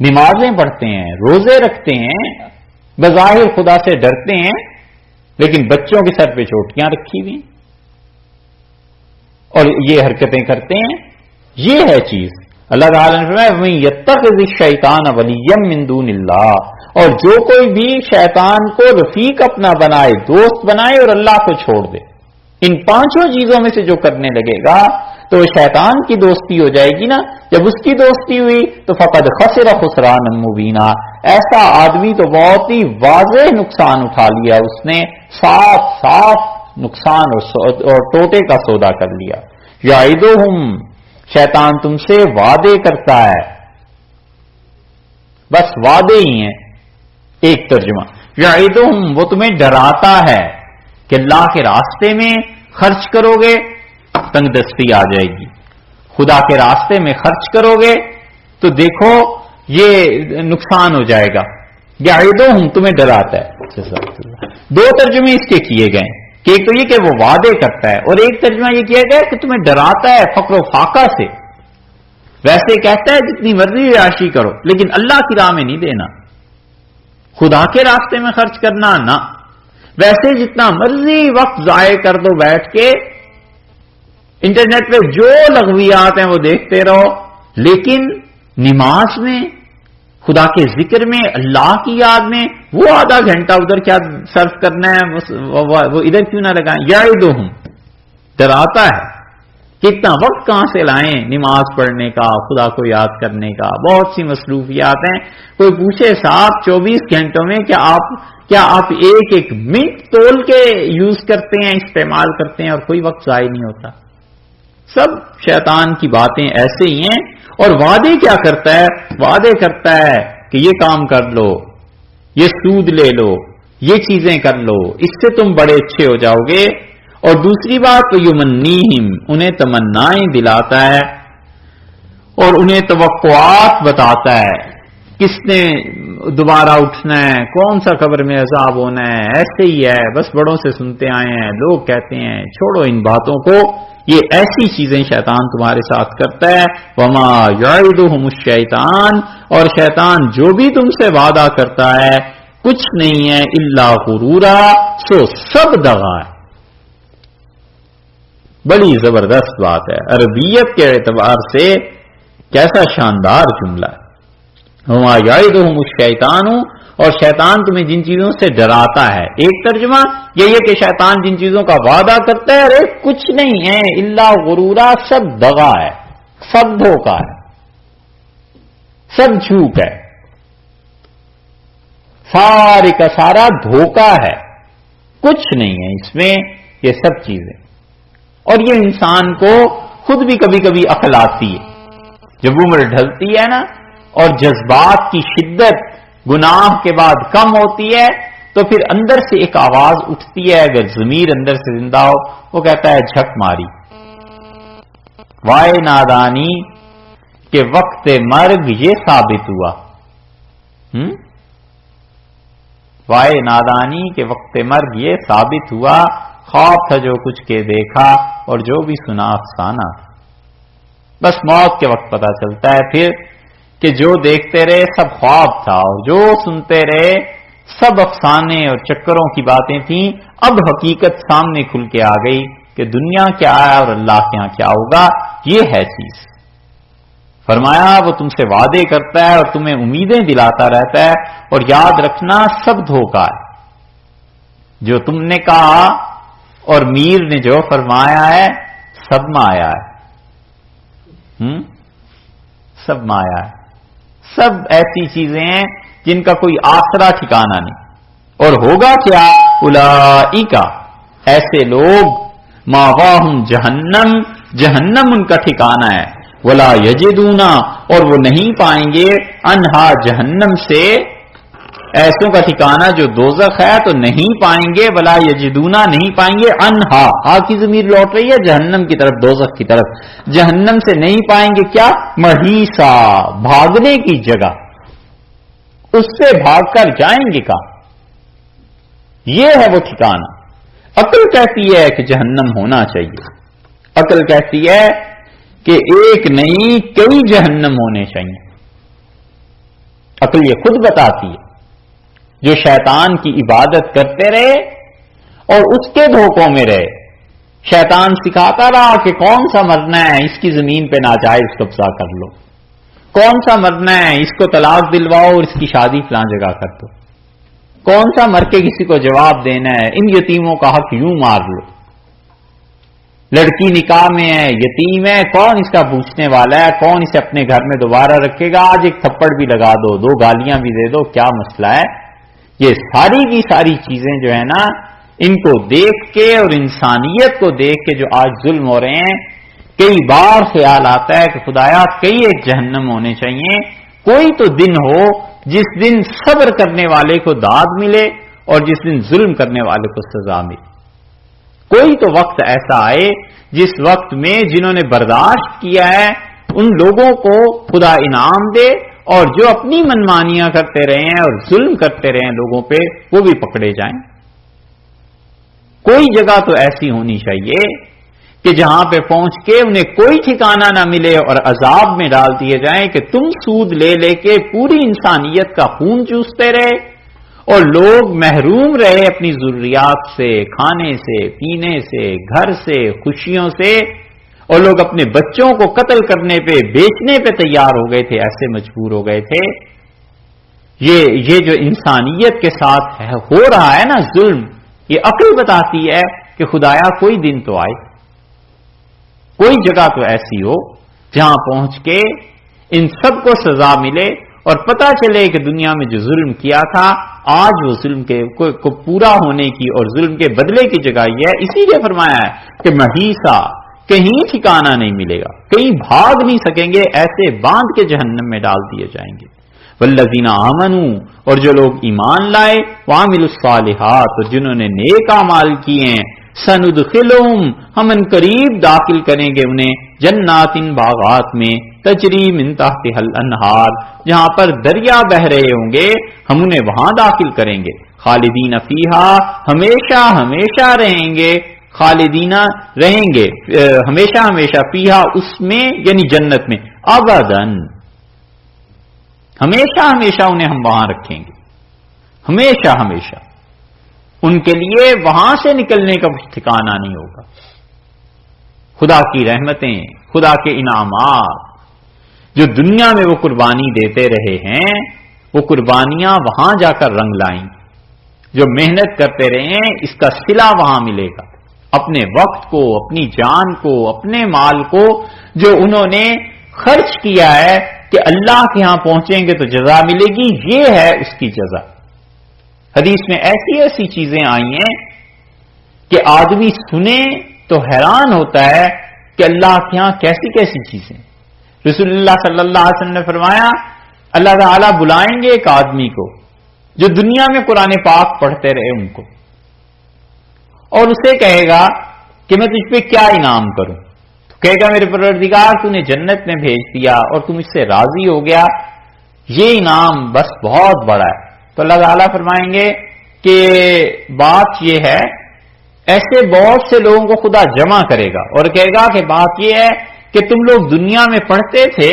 نمازیں پڑھتے ہیں، روزے رکھتے ہیں، بظاہر خدا سے ڈرتے ہیں، لیکن بچوں کے سر پہ چوٹیاں رکھی ہوئی اور یہ حرکتیں کرتے ہیں۔ یہ ہے چیز اللہ تعالیٰ نے فرمایا وَمَن يَتَّخِذِ الشَّيْطَانَ وَلِيًّا مِّن دُونِ اللَّهِ، اور جو کوئی بھی شیطان کو رفیق اپنا بنائے، دوست بنائے اور اللہ کو چھوڑ دے، ان پانچوں چیزوں میں سے جو کرنے لگے گا تو وہ شیطان کی دوستی ہو جائے گی نا۔ جب اس کی دوستی ہوئی تو فقد خسر خسرانا مبینا، ایسا آدمی تو بہت ہی واضح نقصان اٹھا لیا، اس نے صاف صاف نقصان اور ٹوٹے کا سودا کر لیا۔ یعدہم، شیطان تم سے وعدے کرتا ہے، بس وعدے ہی ہیں۔ ایک ترجمہ یعدہم، وہ تمہیں ڈراتا ہے کہ اللہ کے راستے میں خرچ کرو گے تنگ دستی آ جائے گی، خدا کے راستے میں خرچ کرو گے تو دیکھو یہ نقصان ہو جائے گا۔ یعدہم، تمہیں ڈراتا ہے۔ دو ترجمے اس کے کیے گئے کہ ایک تو یہ کہ وہ وعدے کرتا ہے، اور ایک ترجمہ یہ کیا گیا کہ تمہیں ڈراتا ہے فقر و فاقہ سے۔ ویسے کہتا ہے جتنی مرضی عیاشی کرو لیکن اللہ کی راہ میں نہیں دینا، خدا کے راستے میں خرچ کرنا نہ۔ ویسے جتنا مرضی وقت ضائع کر دو بیٹھ کے، انٹرنیٹ پہ جو لغویات ہیں وہ دیکھتے رہو، لیکن نماز میں، خدا کے ذکر میں، اللہ کی یاد میں وہ آدھا گھنٹہ ادھر کیا صرف کرنا ہے، وہ ادھر کیوں نہ لگائیں۔ یعدہم، ڈراتا ہے کہ اتنا وقت کہاں سے لائیں نماز پڑھنے کا، خدا کو یاد کرنے کا، بہت سی مصروفیات ہیں۔ کوئی پوچھے صاحب 24 گھنٹوں میں کیا آپ ایک ایک منٹ تول کے یوز کرتے ہیں، استعمال کرتے ہیں، اور کوئی وقت ضائع نہیں ہوتا؟ سب شیطان کی باتیں ایسے ہی ہیں۔ اور وعدے کیا کرتا ہے؟ وعدے کرتا ہے کہ یہ کام کر لو، یہ سود لے لو، یہ چیزیں کر لو، اس سے تم بڑے اچھے ہو جاؤ گے۔ اور دوسری بات تو یمنیہم، انہیں تمنائیں دلاتا ہے اور انہیں توقعات بتاتا ہے، کس نے دوبارہ اٹھنا ہے، کون سا قبر میں عذاب ہونا ہے، ایسے ہی ہے، بس بڑوں سے سنتے آئے ہیں، لوگ کہتے ہیں، چھوڑو ان باتوں کو۔ یہ ایسی چیزیں شیطان تمہارے ساتھ کرتا ہے۔ وما یعدہم الشیطان، اور شیطان جو بھی تم سے وعدہ کرتا ہے کچھ نہیں ہے الا غرورا، سو سب دغا ہے۔ بڑی زبردست بات ہے، عربیت کے اعتبار سے کیسا شاندار جملہ ہے۔ وما یعدہم الشیطان، اور شیطان تمہیں جن چیزوں سے ڈراتا ہے۔ ایک ترجمہ یہ کہ شیطان جن چیزوں کا وعدہ کرتا ہے ارے کچھ نہیں ہے الا غرورا، سب دغا ہے، سب دھوکا ہے، سب جھوٹ ہے، سارے کا سارا دھوکا ہے، کچھ نہیں ہے اس میں، یہ سب چیزیں۔ اور یہ انسان کو خود بھی کبھی کبھی عقل آتی ہے، جب عمر ڈھلتی ہے نا اور جذبات کی شدت گناہ کے بعد کم ہوتی ہے تو پھر اندر سے ایک آواز اٹھتی ہے، اگر ضمیر اندر سے زندہ ہو، وہ کہتا ہے جھک ماری، وائے نادانی کہ وقت مرگ یہ ثابت ہوا، وائے نادانی کہ وقت مرگ یہ ثابت ہوا، خواب تھا جو کچھ کے دیکھا اور جو بھی سنا افسانہ تھا۔ بس موت کے وقت پتا چلتا ہے پھر کہ جو دیکھتے رہے سب خواب تھا اور جو سنتے رہے سب افسانے اور چکروں کی باتیں تھیں۔ اب حقیقت سامنے کھل کے آ گئی کہ دنیا کیا ہے اور اللہ کے یہاں کیا ہوگا. یہ ہے چیز. فرمایا وہ تم سے وعدے کرتا ہے اور تمہیں امیدیں دلاتا رہتا ہے، اور یاد رکھنا سب دھوکہ ہے. جو تم نے کہا اور میر نے جو فرمایا ہے سب مایا ہے. سب مایا ہے. سب ایسی چیزیں ہیں جن کا کوئی آسرا ٹھکانہ نہیں. اور ہوگا کیا؟ اولئک، ایسے لوگ، ماواہم جہنم، جہنم ان کا ٹھکانہ ہے. ولا یجدون، اور وہ نہیں پائیں گے انہا، جہنم سے. ایسوں کا ٹھکانہ جو دوزخ ہے تو نہیں پائیں گے. ولا یجدونا، نہیں پائیں گے. انہا، ہا کی ضمیر لوٹ رہی ہے جہنم کی طرف، دوزخ کی طرف. جہنم سے نہیں پائیں گے کیا؟ محیصا، بھاگنے کی جگہ. اس سے بھاگ کر جائیں گے کہاں؟ یہ ہے وہ ٹھکانہ. عقل کہتی ہے کہ جہنم ہونا چاہیے. عقل کہتی ہے کہ ایک نہیں کئی جہنم ہونے چاہیے. عقل یہ خود بتاتی ہے. جو شیطان کی عبادت کرتے رہے اور اس کے دھوکوں میں رہے. شیطان سکھاتا رہا کہ کون سا مرنا ہے، اس کی زمین پہ ناجائز قبضہ کر لو. کون سا مرنا ہے، اس کو طلاق دلواؤ اور اس کی شادی فلاں جگہ کر دو. کون سا مر کے کسی کو جواب دینا ہے، ان یتیموں کا حق یوں مار لو. لڑکی نکاح میں ہے، یتیم ہے، کون اس کا پوچھنے والا ہے، کون اسے اپنے گھر میں دوبارہ رکھے گا. آج ایک تھپڑ بھی لگا دو، 2 گالیاں بھی دے دو، کیا مسئلہ ہے. یہ ساری کی ساری چیزیں جو ہے نا، ان کو دیکھ کے اور انسانیت کو دیکھ کے جو آج ظلم ہو رہے ہیں، کئی بار خیال آتا ہے کہ خدایا کئی ایک جہنم ہونے چاہیے. کوئی تو دن ہو جس دن صبر کرنے والے کو داد ملے اور جس دن ظلم کرنے والے کو سزا ملے. کوئی تو وقت ایسا آئے جس وقت میں جنہوں نے برداشت کیا ہے ان لوگوں کو خدا انعام دے، اور جو اپنی منمانیاں کرتے رہے ہیں اور ظلم کرتے رہے ہیں لوگوں پہ، وہ بھی پکڑے جائیں. کوئی جگہ تو ایسی ہونی چاہیے کہ جہاں پہ پہنچ کے انہیں کوئی ٹھکانہ نہ ملے اور عذاب میں ڈال دیے جائیں کہ تم سود لے لے کے پوری انسانیت کا خون چوستے رہے اور لوگ محروم رہے اپنی ضروریات سے، کھانے سے، پینے سے، گھر سے، خوشیوں سے، اور لوگ اپنے بچوں کو قتل کرنے پہ، بیچنے پہ تیار ہو گئے تھے، ایسے مجبور ہو گئے تھے. یہ جو انسانیت کے ساتھ ہو رہا ہے نا ظلم، یہ عقل بتاتی ہے کہ خدایا کوئی دن تو آئے، کوئی جگہ تو ایسی ہو جہاں پہنچ کے ان سب کو سزا ملے اور پتہ چلے کہ دنیا میں جو ظلم کیا تھا آج وہ ظلم کے کو پورا ہونے کی اور ظلم کے بدلے کی جگہ یہ ہے. اسی لیے فرمایا ہے کہ محیصا، کہیں ٹھکانہ نہیں ملے گا، کہیں بھاگ نہیں سکیں گے، ایسے باندھ کے جہنم میں ڈال دیے جائیں گے. والذین آمنوا، اور جو لوگ ایمان لائے، وعملوا الصالحات، اور جنہوں نے نیک اعمال کیے ہیں، سندخلہم، ہم ان قریب داخل کریں گے انہیں، جنات، باغات میں، تجری من تحتها الانہار، جہاں پر دریا بہ رہے ہوں گے، ہم انہیں وہاں داخل کریں گے. خالدین فیہا، ہمیشہ ہمیشہ رہیں گے، خالدین رہیں گے ہمیشہ ہمیشہ، فیہا، اس میں یعنی جنت میں، ابداً، ہمیشہ ہمیشہ انہیں ہم وہاں رکھیں گے، ہمیشہ ہمیشہ. ان کے لیے وہاں سے نکلنے کا کچھ ٹھکانہ نہیں ہوگا. خدا کی رحمتیں، خدا کے انعامات جو دنیا میں وہ قربانی دیتے رہے ہیں، وہ قربانیاں وہاں جا کر رنگ لائیں. جو محنت کرتے رہے ہیں اس کا صلہ وہاں ملے گا. اپنے وقت کو، اپنی جان کو، اپنے مال کو جو انہوں نے خرچ کیا ہے کہ اللہ کے ہاں پہنچیں گے تو جزا ملے گی، یہ ہے اس کی جزا. حدیث میں ایسی ایسی چیزیں آئی ہیں کہ آدمی سنے تو حیران ہوتا ہے کہ اللہ کے ہاں کیسی کیسی چیزیں. رسول اللہ صلی اللہ علیہ وسلم نے فرمایا اللہ تعالیٰ بلائیں گے ایک آدمی کو جو دنیا میں قرآن پاک پڑھتے رہے ان کو، اور اسے کہے گا کہ میں تجھ پہ کیا انعام کروں. تو کہے گا میرے پروردگار تو نے جنت میں بھیج دیا اور تم اس سے راضی ہو گیا، یہ انعام بس بہت بڑا ہے. تو اللہ تعالیٰ فرمائیں گے کہ بات یہ ہے، ایسے بہت سے لوگوں کو خدا جمع کرے گا اور کہے گا کہ بات یہ ہے کہ تم لوگ دنیا میں پڑھتے تھے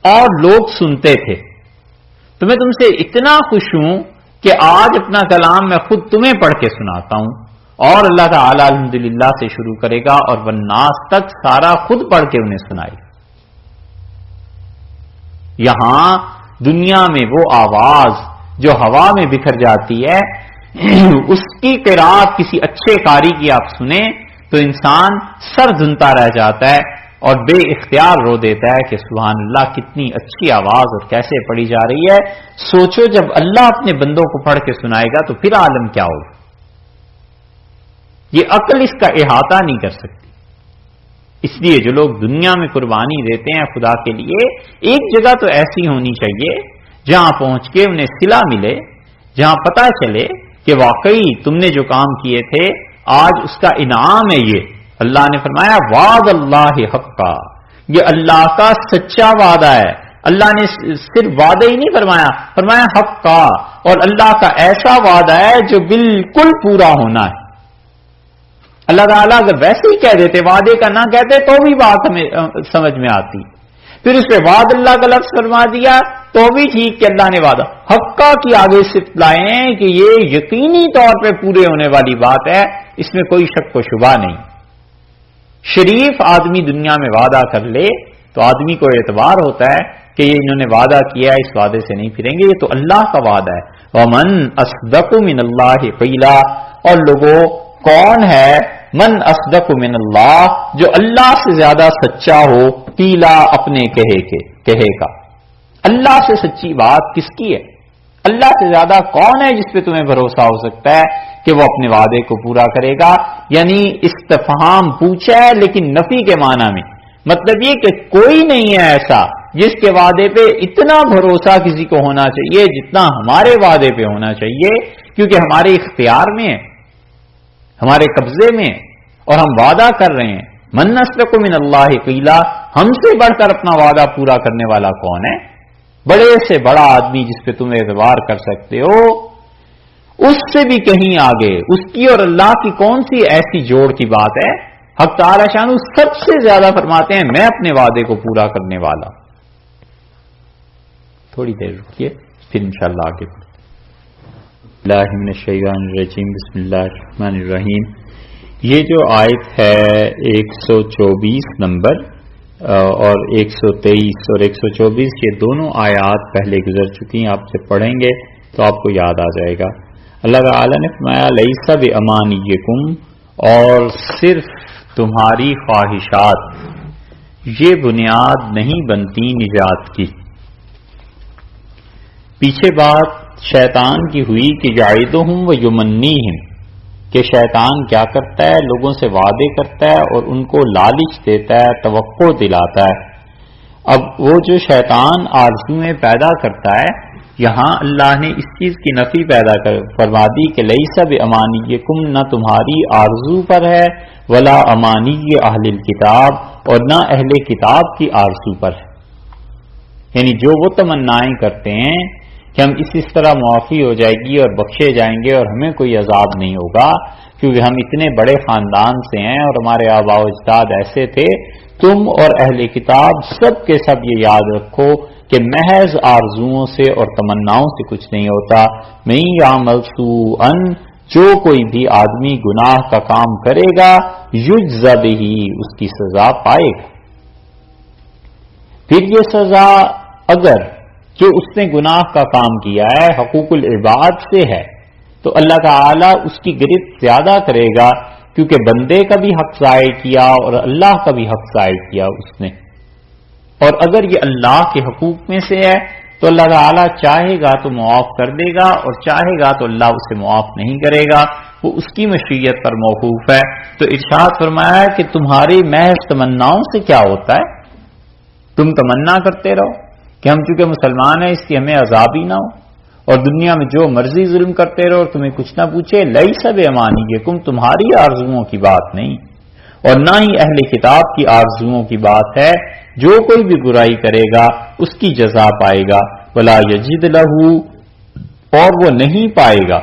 اور لوگ سنتے تھے، تو میں تم سے اتنا خوش ہوں کہ آج اپنا کلام میں خود تمہیں پڑھ کے سناتا ہوں اور اللہ تعالی الحمدللہ سے شروع کرے گا اور والناس تک سارا خود پڑھ کے انہیں سنائے گا. یہاں دنیا میں وہ آواز جو ہوا میں بکھر جاتی ہے اس کی قرات کسی اچھے قاری کی آپ سنیں تو انسان سر دھنتا رہ جاتا ہے اور بے اختیار رو دیتا ہے کہ سبحان اللہ کتنی اچھی آواز اور کیسے پڑھی جا رہی ہے. سوچو جب اللہ اپنے بندوں کو پڑھ کے سنائے گا تو پھر عالم کیا ہوگا. یہ عقل اس کا احاطہ نہیں کر سکتی. اس لیے جو لوگ دنیا میں قربانی دیتے ہیں خدا کے لیے ایک جگہ تو ایسی ہونی چاہیے جہاں پہنچ کے انہیں صلہ ملے, جہاں پتہ چلے کہ واقعی تم نے جو کام کیے تھے آج اس کا انعام ہے. یہ اللہ نے فرمایا وعد اللہ حقا, یہ اللہ کا سچا وعدہ ہے. اللہ نے صرف وعدہ ہی نہیں فرمایا, فرمایا حقا, اور اللہ کا ایسا وعدہ ہے جو بالکل پورا ہونا ہے. اللہ تعالیٰ اگر ویسے ہی کہہ دیتے وعدے کا نہ کہتے تو بھی بات ہمیں سمجھ میں آتی, پھر اس پہ وعد اللہ کا لفظ فرما دیا تو بھی ٹھیک کہ اللہ نے وعدہ. حقا کی آگے صفت لائیں کہ یہ یقینی طور پہ پورے ہونے والی بات ہے, اس میں کوئی شک و شبہ نہیں. شریف آدمی دنیا میں وعدہ کر لے تو آدمی کو اعتبار ہوتا ہے کہ یہ انہوں نے وعدہ کیا اس وعدے سے نہیں پھریں گے, یہ تو اللہ کا وعدہ ہے. ومن اصدق من اللہ قیلا, اور لوگوں کون ہے من اصدق من اللہ, جو اللہ سے زیادہ سچا ہو قیلا اپنے کہے کا. اللہ سے سچی بات کس کی ہے؟ اللہ سے زیادہ کون ہے جس پہ تمہیں بھروسہ ہو سکتا ہے کہ وہ اپنے وعدے کو پورا کرے گا؟ یعنی استفہام پوچھا ہے لیکن نفی کے معنی میں, مطلب یہ کہ کوئی نہیں ہے ایسا جس کے وعدے پہ اتنا بھروسہ کسی کو ہونا چاہیے جتنا ہمارے وعدے پہ ہونا چاہیے, کیونکہ ہمارے اختیار میں ہے, ہمارے قبضے میں, اور ہم وعدہ کر رہے ہیں. من اصدق من اللہ قیلا, ہم سے بڑھ کر اپنا وعدہ پورا کرنے والا کون ہے؟ بڑے سے بڑا آدمی جس پہ تم اعتبار کر سکتے ہو اس سے بھی کہیں آگے اس کی اور اللہ کی کون سی ایسی جوڑ کی بات ہے؟ حق تعالی شان سب سے زیادہ فرماتے ہیں میں اپنے وعدے کو پورا کرنے والا. تھوڑی دیر رکیے پھر انشاءاللہ آگے بڑھتے. اللہ من الشیطان الرجیم, بسم اللہ الرحمن الرحیم. یہ جو آیت ہے 124 نمبر اور 123 اور 124, یہ دونوں آیات پہلے گزر چکی ہیں, آپ سے پڑھیں گے تو آپ کو یاد آ جائے گا. اللہ تعالی نے فرمایا لیس بامانیکم, اور صرف تمہاری خواہشات یہ بنیاد نہیں بنتی نجات کی. پیچھے بات شیطان کی ہوئی کہ یعدہم و یمنیہم, کہ شیطان کیا کرتا ہے, لوگوں سے وعدے کرتا ہے اور ان کو لالچ دیتا ہے, توقع دلاتا ہے. اب وہ جو شیطان آرزویں پیدا کرتا ہے, یہاں اللہ نے اس چیز کی نفی فرما دی کہ لیس بامانیکم, نہ تمہاری آرزو پر ہے, ولا امانی اہل الکتاب, اور نہ اہل کتاب کی آرزو پر ہے. یعنی جو وہ تمنائیں کرتے ہیں کہ ہم اس طرح معافی ہو جائے گی اور بخشے جائیں گے اور ہمیں کوئی عذاب نہیں ہوگا کیونکہ ہم اتنے بڑے خاندان سے ہیں اور ہمارے آباء و اجداد ایسے تھے. تم اور اہل کتاب سب کے سب یہ یاد رکھو کہ محض آرزوؤں سے اور تمناؤں سے کچھ نہیں ہوتا. من یعمل سوءا, جو کوئی بھی آدمی گناہ کا کام کرے گا یجز بہ, اس کی سزا پائے گا. پھر یہ سزا اگر جو اس نے گناہ کا کام کیا ہے حقوق العباد سے ہے تو اللہ تعالی اس کی گرفت زیادہ کرے گا, کیونکہ بندے کا بھی حق ضائع کیا اور اللہ کا بھی حق ضائع کیا اس نے. اور اگر یہ اللہ کے حقوق میں سے ہے تو اللہ تعالی چاہے گا تو معاف کر دے گا اور چاہے گا تو اللہ اسے معاف نہیں کرے گا, وہ اس کی مشیت پر موقوف ہے. تو ارشاد فرمایا کہ تمہاری محض تمناؤں سے کیا ہوتا ہے, تم تمنا کرتے رہو کہ ہم چونکہ مسلمان ہیں اس کی ہمیں عذاب ہی نہ ہو, اور دنیا میں جو مرضی ظلم کرتے رہو اور تمہیں کچھ نہ پوچھے. لیس بامانیکم, تمہاری آرزوؤں کی بات نہیں اور نہ ہی اہل کتاب کی آرزوؤں کی بات ہے. جو کوئی بھی برائی کرے گا اس کی جزا پائے گا. ولا یجد لہ, اور وہ نہیں پائے گا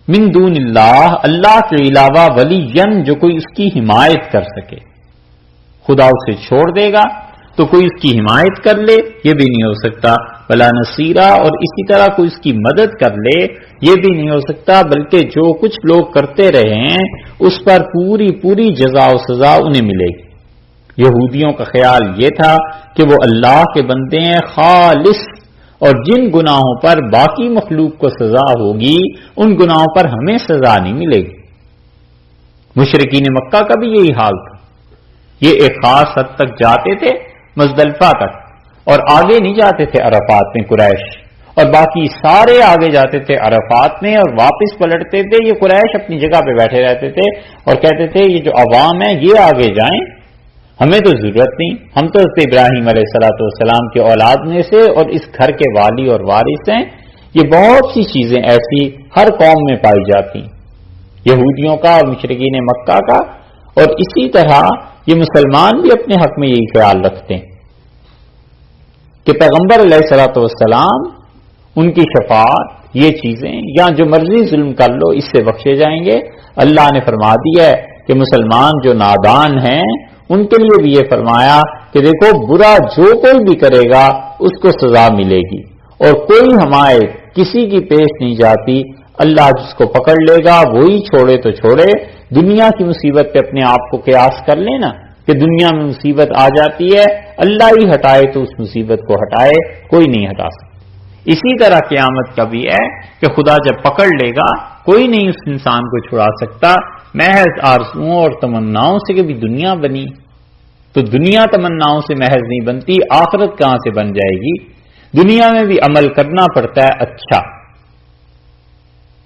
من دون اللہ, اللہ کے علاوہ ولین, جو کوئی اس کی حمایت کر سکے. خدا اسے چھوڑ دے گا تو کوئی اس کی حمایت کر لے, یہ بھی نہیں ہو سکتا. ولا نصیرا، اور اسی طرح کوئی اس کی مدد کر لے یہ بھی نہیں ہو سکتا، بلکہ جو کچھ لوگ کرتے رہے ہیں اس پر پوری پوری جزا و سزا انہیں ملے گی۔ یہودیوں کا خیال یہ تھا کہ وہ اللہ کے بندے ہیں خالص، اور جن گناہوں پر باقی مخلوق کو سزا ہوگی ان گناہوں پر ہمیں سزا نہیں ملے گی۔ مشرکین مکہ کا بھی یہی حال تھا، یہ ایک خاص حد تک جاتے تھے مزدلفہ تک، اور آگے نہیں جاتے تھے عرفات میں قریش، اور باقی سارے آگے جاتے تھے عرفات میں اور واپس پلٹتے تھے۔ یہ قریش اپنی جگہ پہ بیٹھے رہتے تھے اور کہتے تھے یہ جو عوام ہے یہ آگے جائیں، ہمیں تو ضرورت نہیں، ہم تو حضرت ابراہیم علیہ السلام کے اولاد میں سے اور اس گھر کے والی اور وارث ہیں۔ یہ بہت سی چیزیں ایسی ہر قوم میں پائی جاتی ہیں، یہودیوں کا اور مشرکین مکہ کا، اور اسی طرح یہ مسلمان بھی اپنے حق میں یہی خیال رکھتے ہیں کہ پیغمبر علیہ السلام، ان کی شفاعت، یہ چیزیں یا جو مرضی ظلم کر لو اس سے بخشے جائیں گے۔ اللہ نے فرما دیا ہے کہ مسلمان جو نادان ہیں ان کے لیے بھی یہ فرمایا کہ دیکھو برا جو کوئی بھی کرے گا اس کو سزا ملے گی، اور کوئی حمایت کسی کی پیش نہیں جاتی، اللہ جس کو پکڑ لے گا وہی چھوڑے تو چھوڑے۔ دنیا کی مصیبت پہ اپنے آپ کو قیاس کر لینا کہ دنیا میں مصیبت آ جاتی ہے، اللہ ہی ہٹائے تو اس مصیبت کو ہٹائے، کوئی نہیں ہٹا سکتا۔ اسی طرح قیامت کا بھی ہے کہ خدا جب پکڑ لے گا کوئی نہیں اس انسان کو چھڑا سکتا۔ محض آرزوؤں اور تمناؤں سے کبھی دنیا بنی تو دنیا تمناؤں سے محض نہیں بنتی، آخرت کہاں سے بن جائے گی؟ دنیا میں بھی عمل کرنا پڑتا ہے اچھا،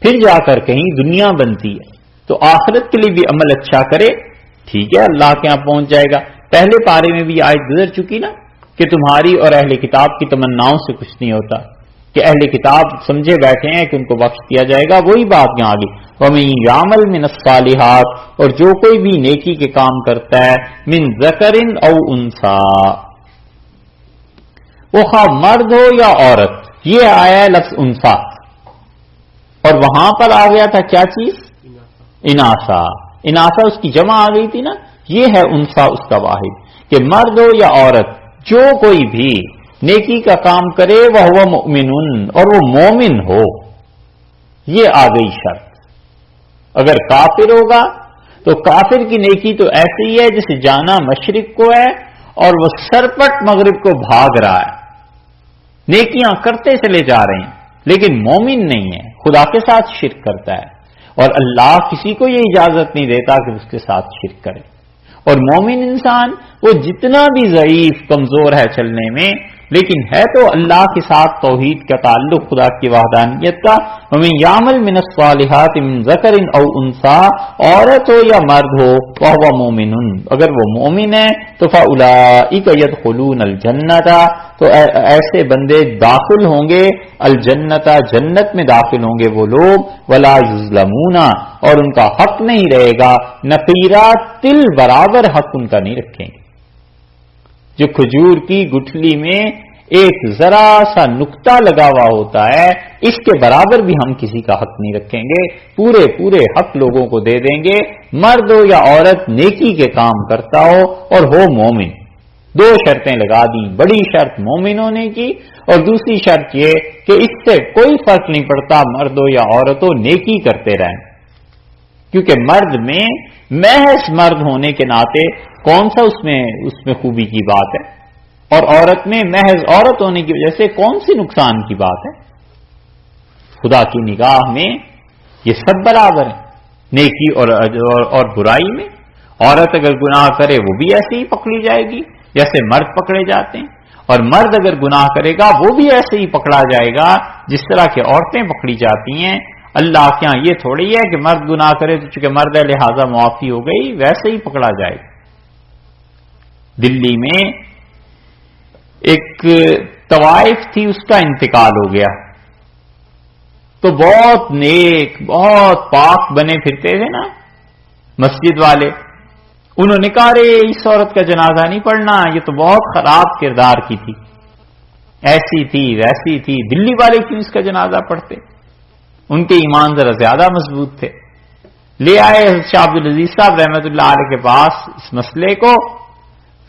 پھر جا کر کہیں دنیا بنتی ہے، تو آخرت کے لیے بھی عمل اچھا کرے، ٹھیک ہے اللہ کے یہاں پہنچ جائے گا۔ پہلے پارے میں بھی آیت گزر چکی نا کہ تمہاری اور اہل کتاب کی تمناؤں سے کچھ نہیں ہوتا، کہ اہل کتاب سمجھے بیٹھے ہیں کہ ان کو بخش دیا جائے گا، وہی بات یہاں آگی وَمَن يَعْمَلْ مِنَ الصَّالِحَاتِ، اور جو کوئی بھی نیکی کے کام کرتا ہے، من ذکر او انثى، وہ خواہ مرد ہو یا عورت، یہ آیا ہے لفظ انثى، اور وہاں پر آ گیا تھا کیا چیز؟ اناثا، اناثا اس کی جمع آ گئی تھی نا، یہ ہے انثى اس کا واحد، کہ مرد ہو یا عورت جو کوئی بھی نیکی کا کام کرے وہ مؤمن، اور وہ مومن ہو، یہ آ گئی شرط۔ اگر کافر ہوگا تو کافر کی نیکی تو ایسی ہی ہے جسے جانا مشرق کو ہے اور وہ سرپٹ مغرب کو بھاگ رہا ہے، نیکیاں کرتے چلے جا رہے ہیں لیکن مومن نہیں ہے، خدا کے ساتھ شرک کرتا ہے، اور اللہ کسی کو یہ اجازت نہیں دیتا کہ اس کے ساتھ شرک کرے۔ اور مومن انسان وہ جتنا بھی ضعیف کمزور ہے چلنے میں، لیکن ہے تو اللہ کے ساتھ توحید کا تعلق، خدا کی وحدانیت کا۔ وَمَن يَعْمَلْ مِنَ الصَّالِحَاتِ مِن ذَكَرٍ أَوْ أُنثَىٰ، عورت ہو یا مرد ہو، وَهُوَ مُؤْمِنٌ، اگر وہ مومن ہے تو فَأُولَٰئِكَ يَدْخُلُونَ الْجَنَّةَ، تو ایسے بندے داخل ہوں گے الجنت، جنت میں داخل ہوں گے وہ لوگ، وَلَا يُظْلَمُونَ، اور ان کا حق نہیں رہے گا نقیرا، تل برابر حق ان کا نہیں رکھیں گے۔ جو کھجور کی گٹھلی میں ایک ذرا سا نقطہ لگا ہوا ہوتا ہے اس کے برابر بھی ہم کسی کا حق نہیں رکھیں گے، پورے پورے حق لوگوں کو دے دیں گے، مرد ہو یا عورت نیکی کے کام کرتا ہو اور ہو مومن۔ دو شرطیں لگا دی، بڑی شرط مومن ہونے کی، اور دوسری شرط یہ کہ اس سے کوئی فرق نہیں پڑتا مرد ہو یا عورت ہو، نیکی کرتے رہیں، کیونکہ مرد میں محض مرد ہونے کے ناطے کون سا اس میں خوبی کی بات ہے، اور عورت میں محض عورت ہونے کی وجہ سے کون سی نقصان کی بات ہے؟ خدا کی نگاہ میں یہ سب برابر ہیں، نیکی اور برائی میں۔ عورت اگر گناہ کرے وہ بھی ایسے ہی پکڑی جائے گی جیسے مرد پکڑے جاتے ہیں، اور مرد اگر گناہ کرے گا وہ بھی ایسے ہی پکڑا جائے گا جس طرح کہ عورتیں پکڑی جاتی ہیں۔ اللہ کے یہاں یہ تھوڑی ہے کہ مرد گناہ کرے تو چونکہ مرد ہے لہذا معافی ہو گئی، ویسے ہی پکڑا جائے گا۔ دلی میں ایک طوائف تھی، اس کا انتقال ہو گیا، تو بہت نیک بہت پاک بنے پھرتے تھے نا مسجد والے، انہوں نے کہا رے اس عورت کا جنازہ نہیں پڑھنا، یہ تو بہت خراب کردار کی تھی، ایسی تھی ویسی تھی، دلی والے کیوں اس کا جنازہ پڑھتے؟ ان کے ایمان ذرا زیادہ مضبوط تھے۔ لے آئے شاہ عبدالعزیز صاحب رحمت اللہ علیہ کے پاس اس مسئلے کو،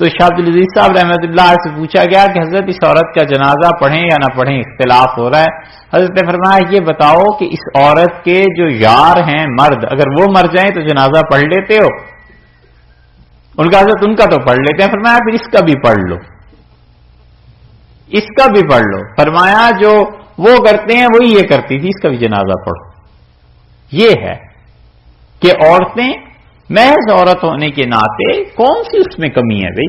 تو شاہ عبد العزیز صاحب رحمۃ اللہ سے پوچھا گیا کہ حضرت اس عورت کا جنازہ پڑھیں یا نہ پڑھیں، اختلاف ہو رہا ہے۔ حضرت نے فرمایا یہ بتاؤ کہ اس عورت کے جو یار ہیں مرد، اگر وہ مر جائیں تو جنازہ پڑھ لیتے ہو؟ ان کا حضرت ان کا تو پڑھ لیتے ہیں۔ فرمایا پھر اس کا بھی پڑھ لو، اس کا بھی پڑھ لو۔ فرمایا جو وہ کرتے ہیں وہی یہ کرتی تھی، اس کا بھی جنازہ پڑھو۔ یہ ہے کہ عورتیں محض عورت ہونے کے ناطے کون سی اس میں کمی ہے بھئی؟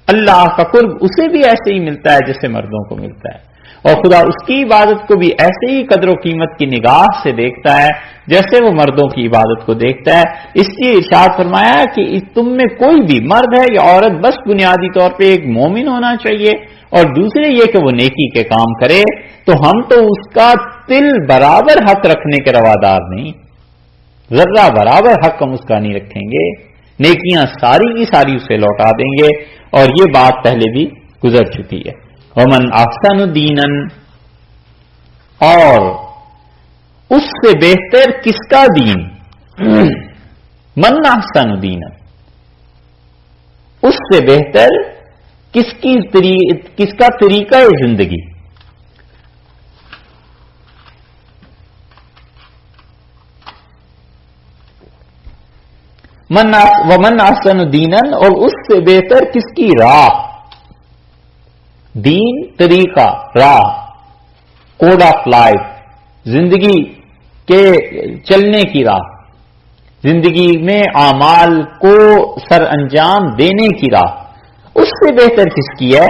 اللہ کا قرب اسے بھی ایسے ہی ملتا ہے جیسے مردوں کو ملتا ہے، اور خدا اس کی عبادت کو بھی ایسے ہی قدر و قیمت کی نگاہ سے دیکھتا ہے جیسے وہ مردوں کی عبادت کو دیکھتا ہے۔ اس لیے ارشاد فرمایا کہ تم میں کوئی بھی مرد ہے یا عورت بس بنیادی طور پہ ایک مومن ہونا چاہیے، اور دوسرے یہ کہ وہ نیکی کے کام کرے، تو ہم تو اس کا تل برابر حق رکھنے کے روادار نہیں، ذرہ برابر حق ہم اس کا نہیں رکھیں گے، نیکیاں ساری کی ساری اسے لوٹا دیں گے، اور یہ بات پہلے بھی گزر چکی ہے۔ ومن احسن دینا، اور اس سے بہتر کس کا دین؟ من احسن دینا، اس سے بہتر کس کا طریقہ زندگی؟ ومن احسن دینا، اور اس سے بہتر کس کی راہ؟ دین طریقہ، راہ، کوڈ آف لائف، زندگی کے چلنے کی راہ، زندگی میں اعمال کو سر انجام دینے کی راہ، اس سے بہتر کس کی ہے؟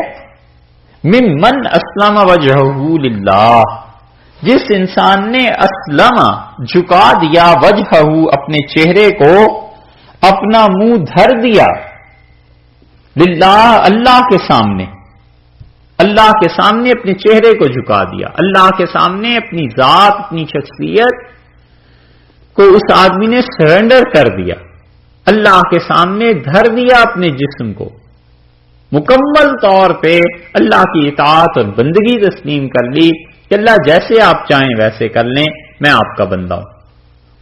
ممن اسلم وجہہ للہ، جس انسان نے اسلم جھکا دیا، وجہہ اپنے چہرے کو، اپنا منہ دھر دیا، للہ اللہ کے سامنے، اللہ کے سامنے اپنے چہرے کو جھکا دیا، اللہ کے سامنے اپنی ذات، اپنی شخصیت کو اس آدمی نے سرنڈر کر دیا، اللہ کے سامنے دھر دیا اپنے جسم کو، مکمل طور پہ اللہ کی اطاعت اور بندگی تسلیم کر لی کہ اللہ جیسے آپ چاہیں ویسے کر لیں، میں آپ کا بندہ ہوں۔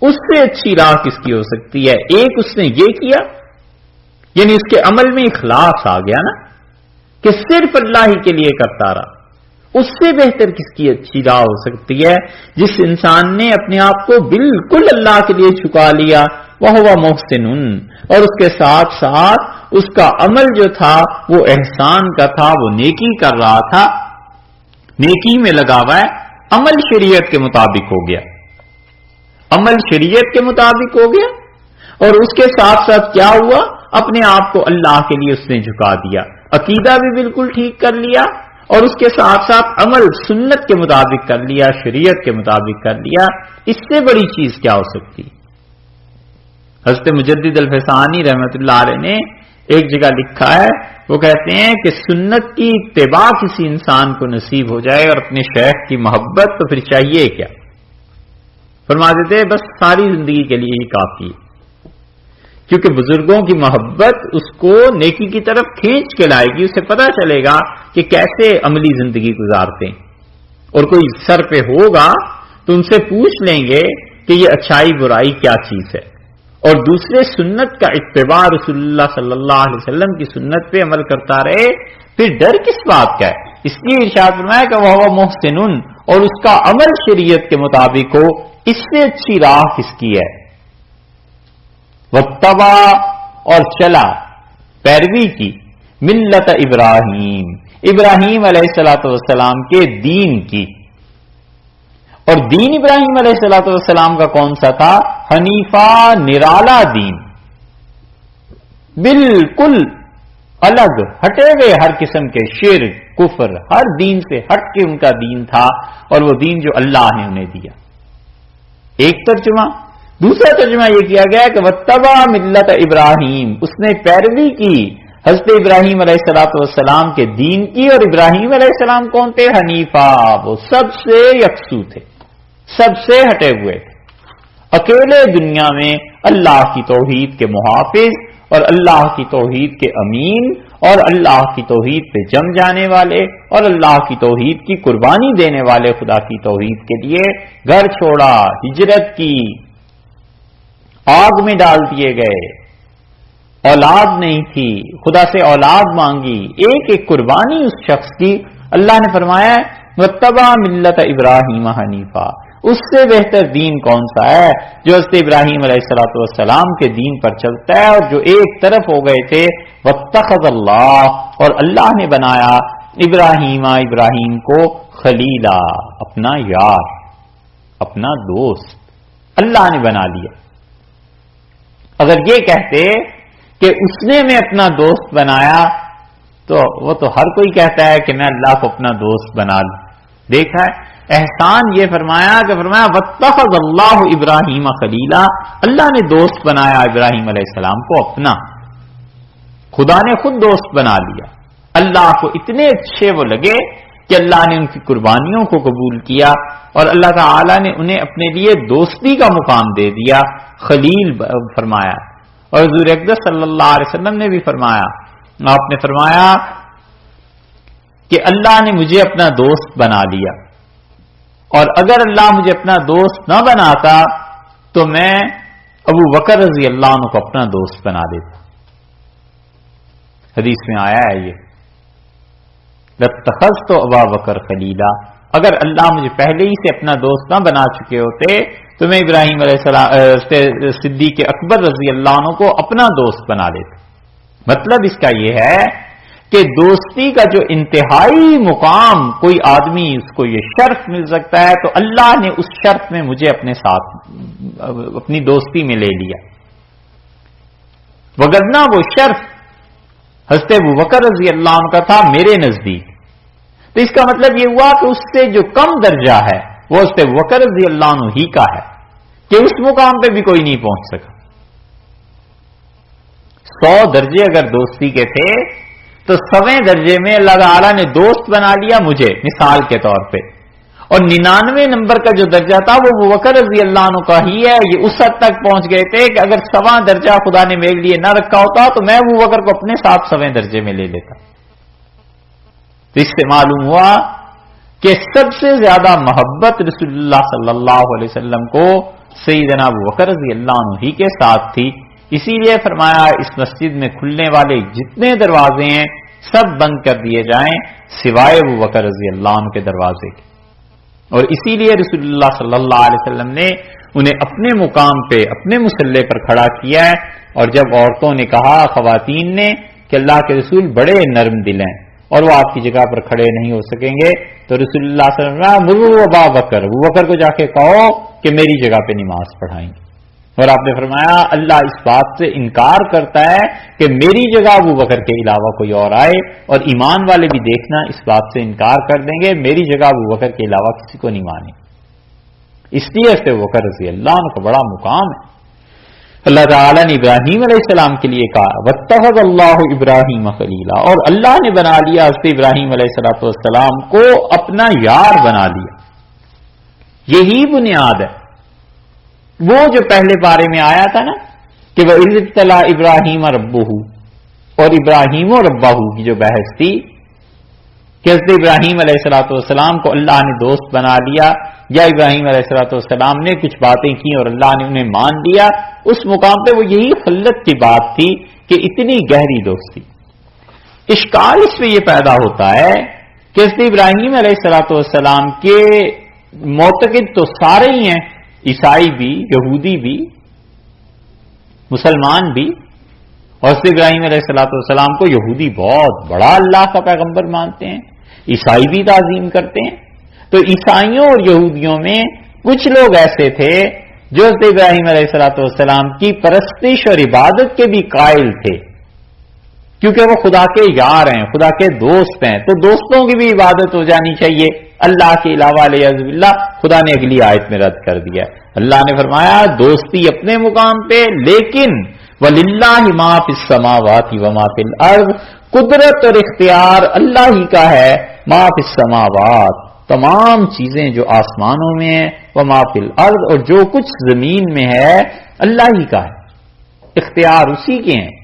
اس سے اچھی راہ کس کی ہو سکتی ہے؟ ایک اس نے یہ کیا، یعنی اس کے عمل میں اخلاص آ گیا نا، کہ صرف اللہ ہی کے لیے کرتا رہا۔ اس سے بہتر کس کی اچھی راہ ہو سکتی ہے؟ جس انسان نے اپنے آپ کو بالکل اللہ کے لیے جھکا لیا، وَهُوَ مُحْسِنٌ، اور اس کے ساتھ ساتھ اس کا عمل جو تھا وہ احسان کا تھا، وہ نیکی کر رہا تھا، نیکی میں لگا ہوا ہے، عمل شریعت کے مطابق ہو گیا، عمل شریعت کے مطابق ہو گیا، اور اس کے ساتھ ساتھ کیا ہوا؟ اپنے آپ کو اللہ کے لیے اس نے جھکا دیا، عقیدہ بھی بالکل ٹھیک کر لیا، اور اس کے ساتھ ساتھ عمل سنت کے مطابق کر لیا، شریعت کے مطابق کر لیا۔ اس سے بڑی چیز کیا ہو سکتی؟ حضرت مجدد الفسانی رحمت اللہ علیہ نے ایک جگہ لکھا ہے، وہ کہتے ہیں کہ سنت کی اتباع کسی انسان کو نصیب ہو جائے اور اپنے شیخ کی محبت، تو پھر چاہیے کیا؟ فرما دیتے بس ساری زندگی کے لیے ہی کافی ہے، کیونکہ بزرگوں کی محبت اس کو نیکی کی طرف کھینچ کے لائے گی، اسے پتہ چلے گا کہ کیسے عملی زندگی گزارتے ہیں، اور کوئی سر پہ ہوگا تو ان سے پوچھ لیں گے کہ یہ اچھائی برائی کیا چیز ہے، اور دوسرے سنت کا اتباع، رسول اللہ صلی اللہ علیہ وسلم کی سنت پہ عمل کرتا رہے، پھر ڈر کس بات کا ہے؟ اس لیے ارشاد فرمایا کہ وہ محسن، اور اس کا عمل شریعت کے مطابق ہو، اس سے اچھی راہ کس کی ہے؟ واتبع، اور چلا، پیروی کی، ملت ابراہیم، ابراہیم علیہ الصلوۃ والسلام کے دین کی، اور دین ابراہیم علیہ الصلوۃ والسلام کا کون سا تھا؟ حنیفہ، نرالا دین، بالکل الگ، ہٹے ہوئے ہر قسم کے شرک، کفر، ہر دین سے ہٹ کے ان کا دین تھا، اور وہ دین جو اللہ نے انہیں دیا۔ ایک ترجمہ۔ دوسرا ترجمہ یہ کیا گیا کہ واتبع ملت ابراہیم، اس نے پیروی کی حضرت ابراہیم علیہ الصلوۃ والسلام کے دین کی، اور ابراہیم علیہ السلام کون تھے؟ حنیفہ، وہ سب سے یکسو تھے، سب سے ہٹے ہوئے تھے، اکیلے دنیا میں اللہ کی توحید کے محافظ، اور اللہ کی توحید کے امین، اور اللہ کی توحید پہ جم جانے والے، اور اللہ کی توحید کی قربانی دینے والے، خدا کی توحید کے لیے گھر چھوڑا، ہجرت کی، آگ میں ڈال دیے گئے، اولاد نہیں تھی، خدا سے اولاد مانگی، ایک ایک قربانی اس شخص کی، اللہ نے فرمایا واتبع ملت ابراہیم حنیفا، اس سے بہتر دین کون سا ہے جو حضرت ابراہیم علیہ الصلوۃ والسلام کے دین پر چلتا ہے، اور جو ایک طرف ہو گئے تھے واتخذ اللہ، اور اللہ نے بنایا ابراہیم کو خلیلا، اپنا یار، اپنا دوست، اللہ نے بنا لیا۔ اگر یہ کہتے کہ اس نے میں اپنا دوست بنایا تو وہ تو ہر کوئی کہتا ہے کہ میں اللہ کو اپنا دوست بنا لوں۔ دیکھا ہے احسان یہ فرمایا کہ فرمایا واتخذ اللہ ابراہیم خلیلا، اللہ نے دوست بنایا ابراہیم علیہ السلام کو اپنا، خدا نے خود دوست بنا لیا۔ اللہ کو اتنے اچھے وہ لگے کہ اللہ نے ان کی قربانیوں کو قبول کیا، اور اللہ تعالی نے انہیں اپنے لیے دوستی کا مقام دے دیا، خلیل فرمایا۔ اور حضور اقدس صلی اللہ علیہ وسلم نے بھی فرمایا، آپ نے فرمایا کہ اللہ نے مجھے اپنا دوست بنا لیا، اور اگر اللہ مجھے اپنا دوست نہ بناتا تو میں ابو بکر رضی اللہ عنہ کو اپنا دوست بنا دیتا۔ حدیث میں آیا ہے یہ لاتخذت ابا بکر خلیلا، اگر اللہ مجھے پہلے ہی سے اپنا دوست نہ بنا چکے ہوتے تو میں ابراہیم علیہ السلام صدیق اکبر رضی اللہ عنہ کو اپنا دوست بنا لیتا۔ مطلب اس کا یہ ہے کہ دوستی کا جو انتہائی مقام کوئی آدمی اس کو یہ شرف مل سکتا ہے، تو اللہ نے اس شرف میں مجھے اپنے ساتھ اپنی دوستی میں لے لیا، وگرنہ وہ شرف حضرت ابوبکر رضی اللہ عنہ کا تھا میرے نزدیک۔ تو اس کا مطلب یہ ہوا کہ اس سے جو کم درجہ ہے وہ حضرت ابوبکر رضی اللہ عنہ ہی کا ہے، کہ اس مقام پہ بھی کوئی نہیں پہنچ سکا۔ 100 درجے اگر دوستی کے تھے تو 100ویں درجے میں اللہ تعالیٰ نے دوست بنا لیا مجھے مثال کے طور پہ، اور 99 نمبر کا جو درجہ تھا وہ ابوبکر رضی اللہ عنہ کا ہی ہے۔ یہ اس حد تک پہنچ گئے تھے کہ اگر 100واں درجہ خدا نے میرے لیے نہ رکھا ہوتا تو میں ابوبکر کو اپنے ساتھ 100ویں درجے میں لے لیتا۔ تو اس سے معلوم ہوا کہ سب سے زیادہ محبت رسول اللہ صلی اللہ علیہ وسلم کو سیدنا ابوبکر رضی اللہ عنہ ہی کے ساتھ تھی، اسی لیے فرمایا اس مسجد میں کھلنے والے جتنے دروازے ہیں سب بند کر دیے جائیں سوائے ابوبکر رضی اللہ عنہ کے دروازے کے، اور اسی لیے رسول اللہ صلی اللہ علیہ وسلم نے انہیں اپنے مقام پہ اپنے مسلح پر کھڑا کیا ہے۔ اور جب عورتوں نے کہا، خواتین نے، کہ اللہ کے رسول بڑے نرم دل ہیں اور وہ آپ کی جگہ پر کھڑے نہیں ہو سکیں گے، تو رسول اللہ صلی اللہ علیہ وسلم مروا ابا بکر، ابوبکر کو جا کے کہو کہ میری جگہ پہ نماز پڑھائیں گے۔ اور آپ نے فرمایا اللہ اس بات سے انکار کرتا ہے کہ میری جگہ ابوبکر کے علاوہ کوئی اور آئے، اور ایمان والے بھی دیکھنا اس بات سے انکار کر دیں گے میری جگہ ابوبکر کے علاوہ کسی کو نہیں مانے۔ اس لیے سے ابوبکر رضی اللہ عنہ کا بڑا مقام ہے۔ اللہ تعالیٰ نے ابراہیم علیہ السلام کے لیے کہا واتخذ اللہ ابراہیم خلیلا، اور اللہ نے بنا لیا حضرت ابراہیم علیہ السلام کو اپنا یار بنا لیا۔ یہی بنیاد ہے وہ جو پہلے بارے میں آیا تھا نا کہ وہ اذ ابتلی ابراہیم ربہ، اور ابراہیم و ربہ کی جو بحث تھی کہ حضرت ابراہیم علیہ السلام کو اللہ نے دوست بنا لیا، یا ابراہیم علیہ السلام نے کچھ باتیں کی اور اللہ نے انہیں مان لیا، اس مقام پہ وہ یہی خلت کی بات تھی کہ اتنی گہری دوستی۔ اشکال اس پہ یہ پیدا ہوتا ہے کہ حضرت ابراہیم علیہ السلام کے معتقد تو سارے ہی ہیں، عیسائی بھی، یہودی بھی، مسلمان بھی، اور حضرت ابراہیم علیہ السلام کو یہودی بہت بڑا اللہ کا پیغمبر مانتے ہیں، عیسائی بھی تعظیم کرتے ہیں۔ تو عیسائیوں اور یہودیوں میں کچھ لوگ ایسے تھے جو حضرت ابراہیم علیہ السلام کی پرستش اور عبادت کے بھی قائل تھے، کیونکہ وہ خدا کے یار ہیں، خدا کے دوست ہیں، تو دوستوں کی بھی عبادت ہو جانی چاہیے اللہ کے علاوہ علیہ باللہ۔ خدا نے اگلی آیت میں رد کر دیا، اللہ نے فرمایا دوستی اپنے مقام پہ، لیکن وَلِلَّهِ مَا فِي السَّمَاوَاتِ وَمَا فِي الْأَرْضِ، قدرت اور اختیار اللہ ہی کا ہے، مَا فِي السَّمَاوَاتِ، تمام چیزیں جو آسمانوں میں ہیں، وَمَا فِي الْأَرْضِ، اور جو کچھ زمین میں ہے اللہ ہی کا ہے، اختیار اسی کے ہیں۔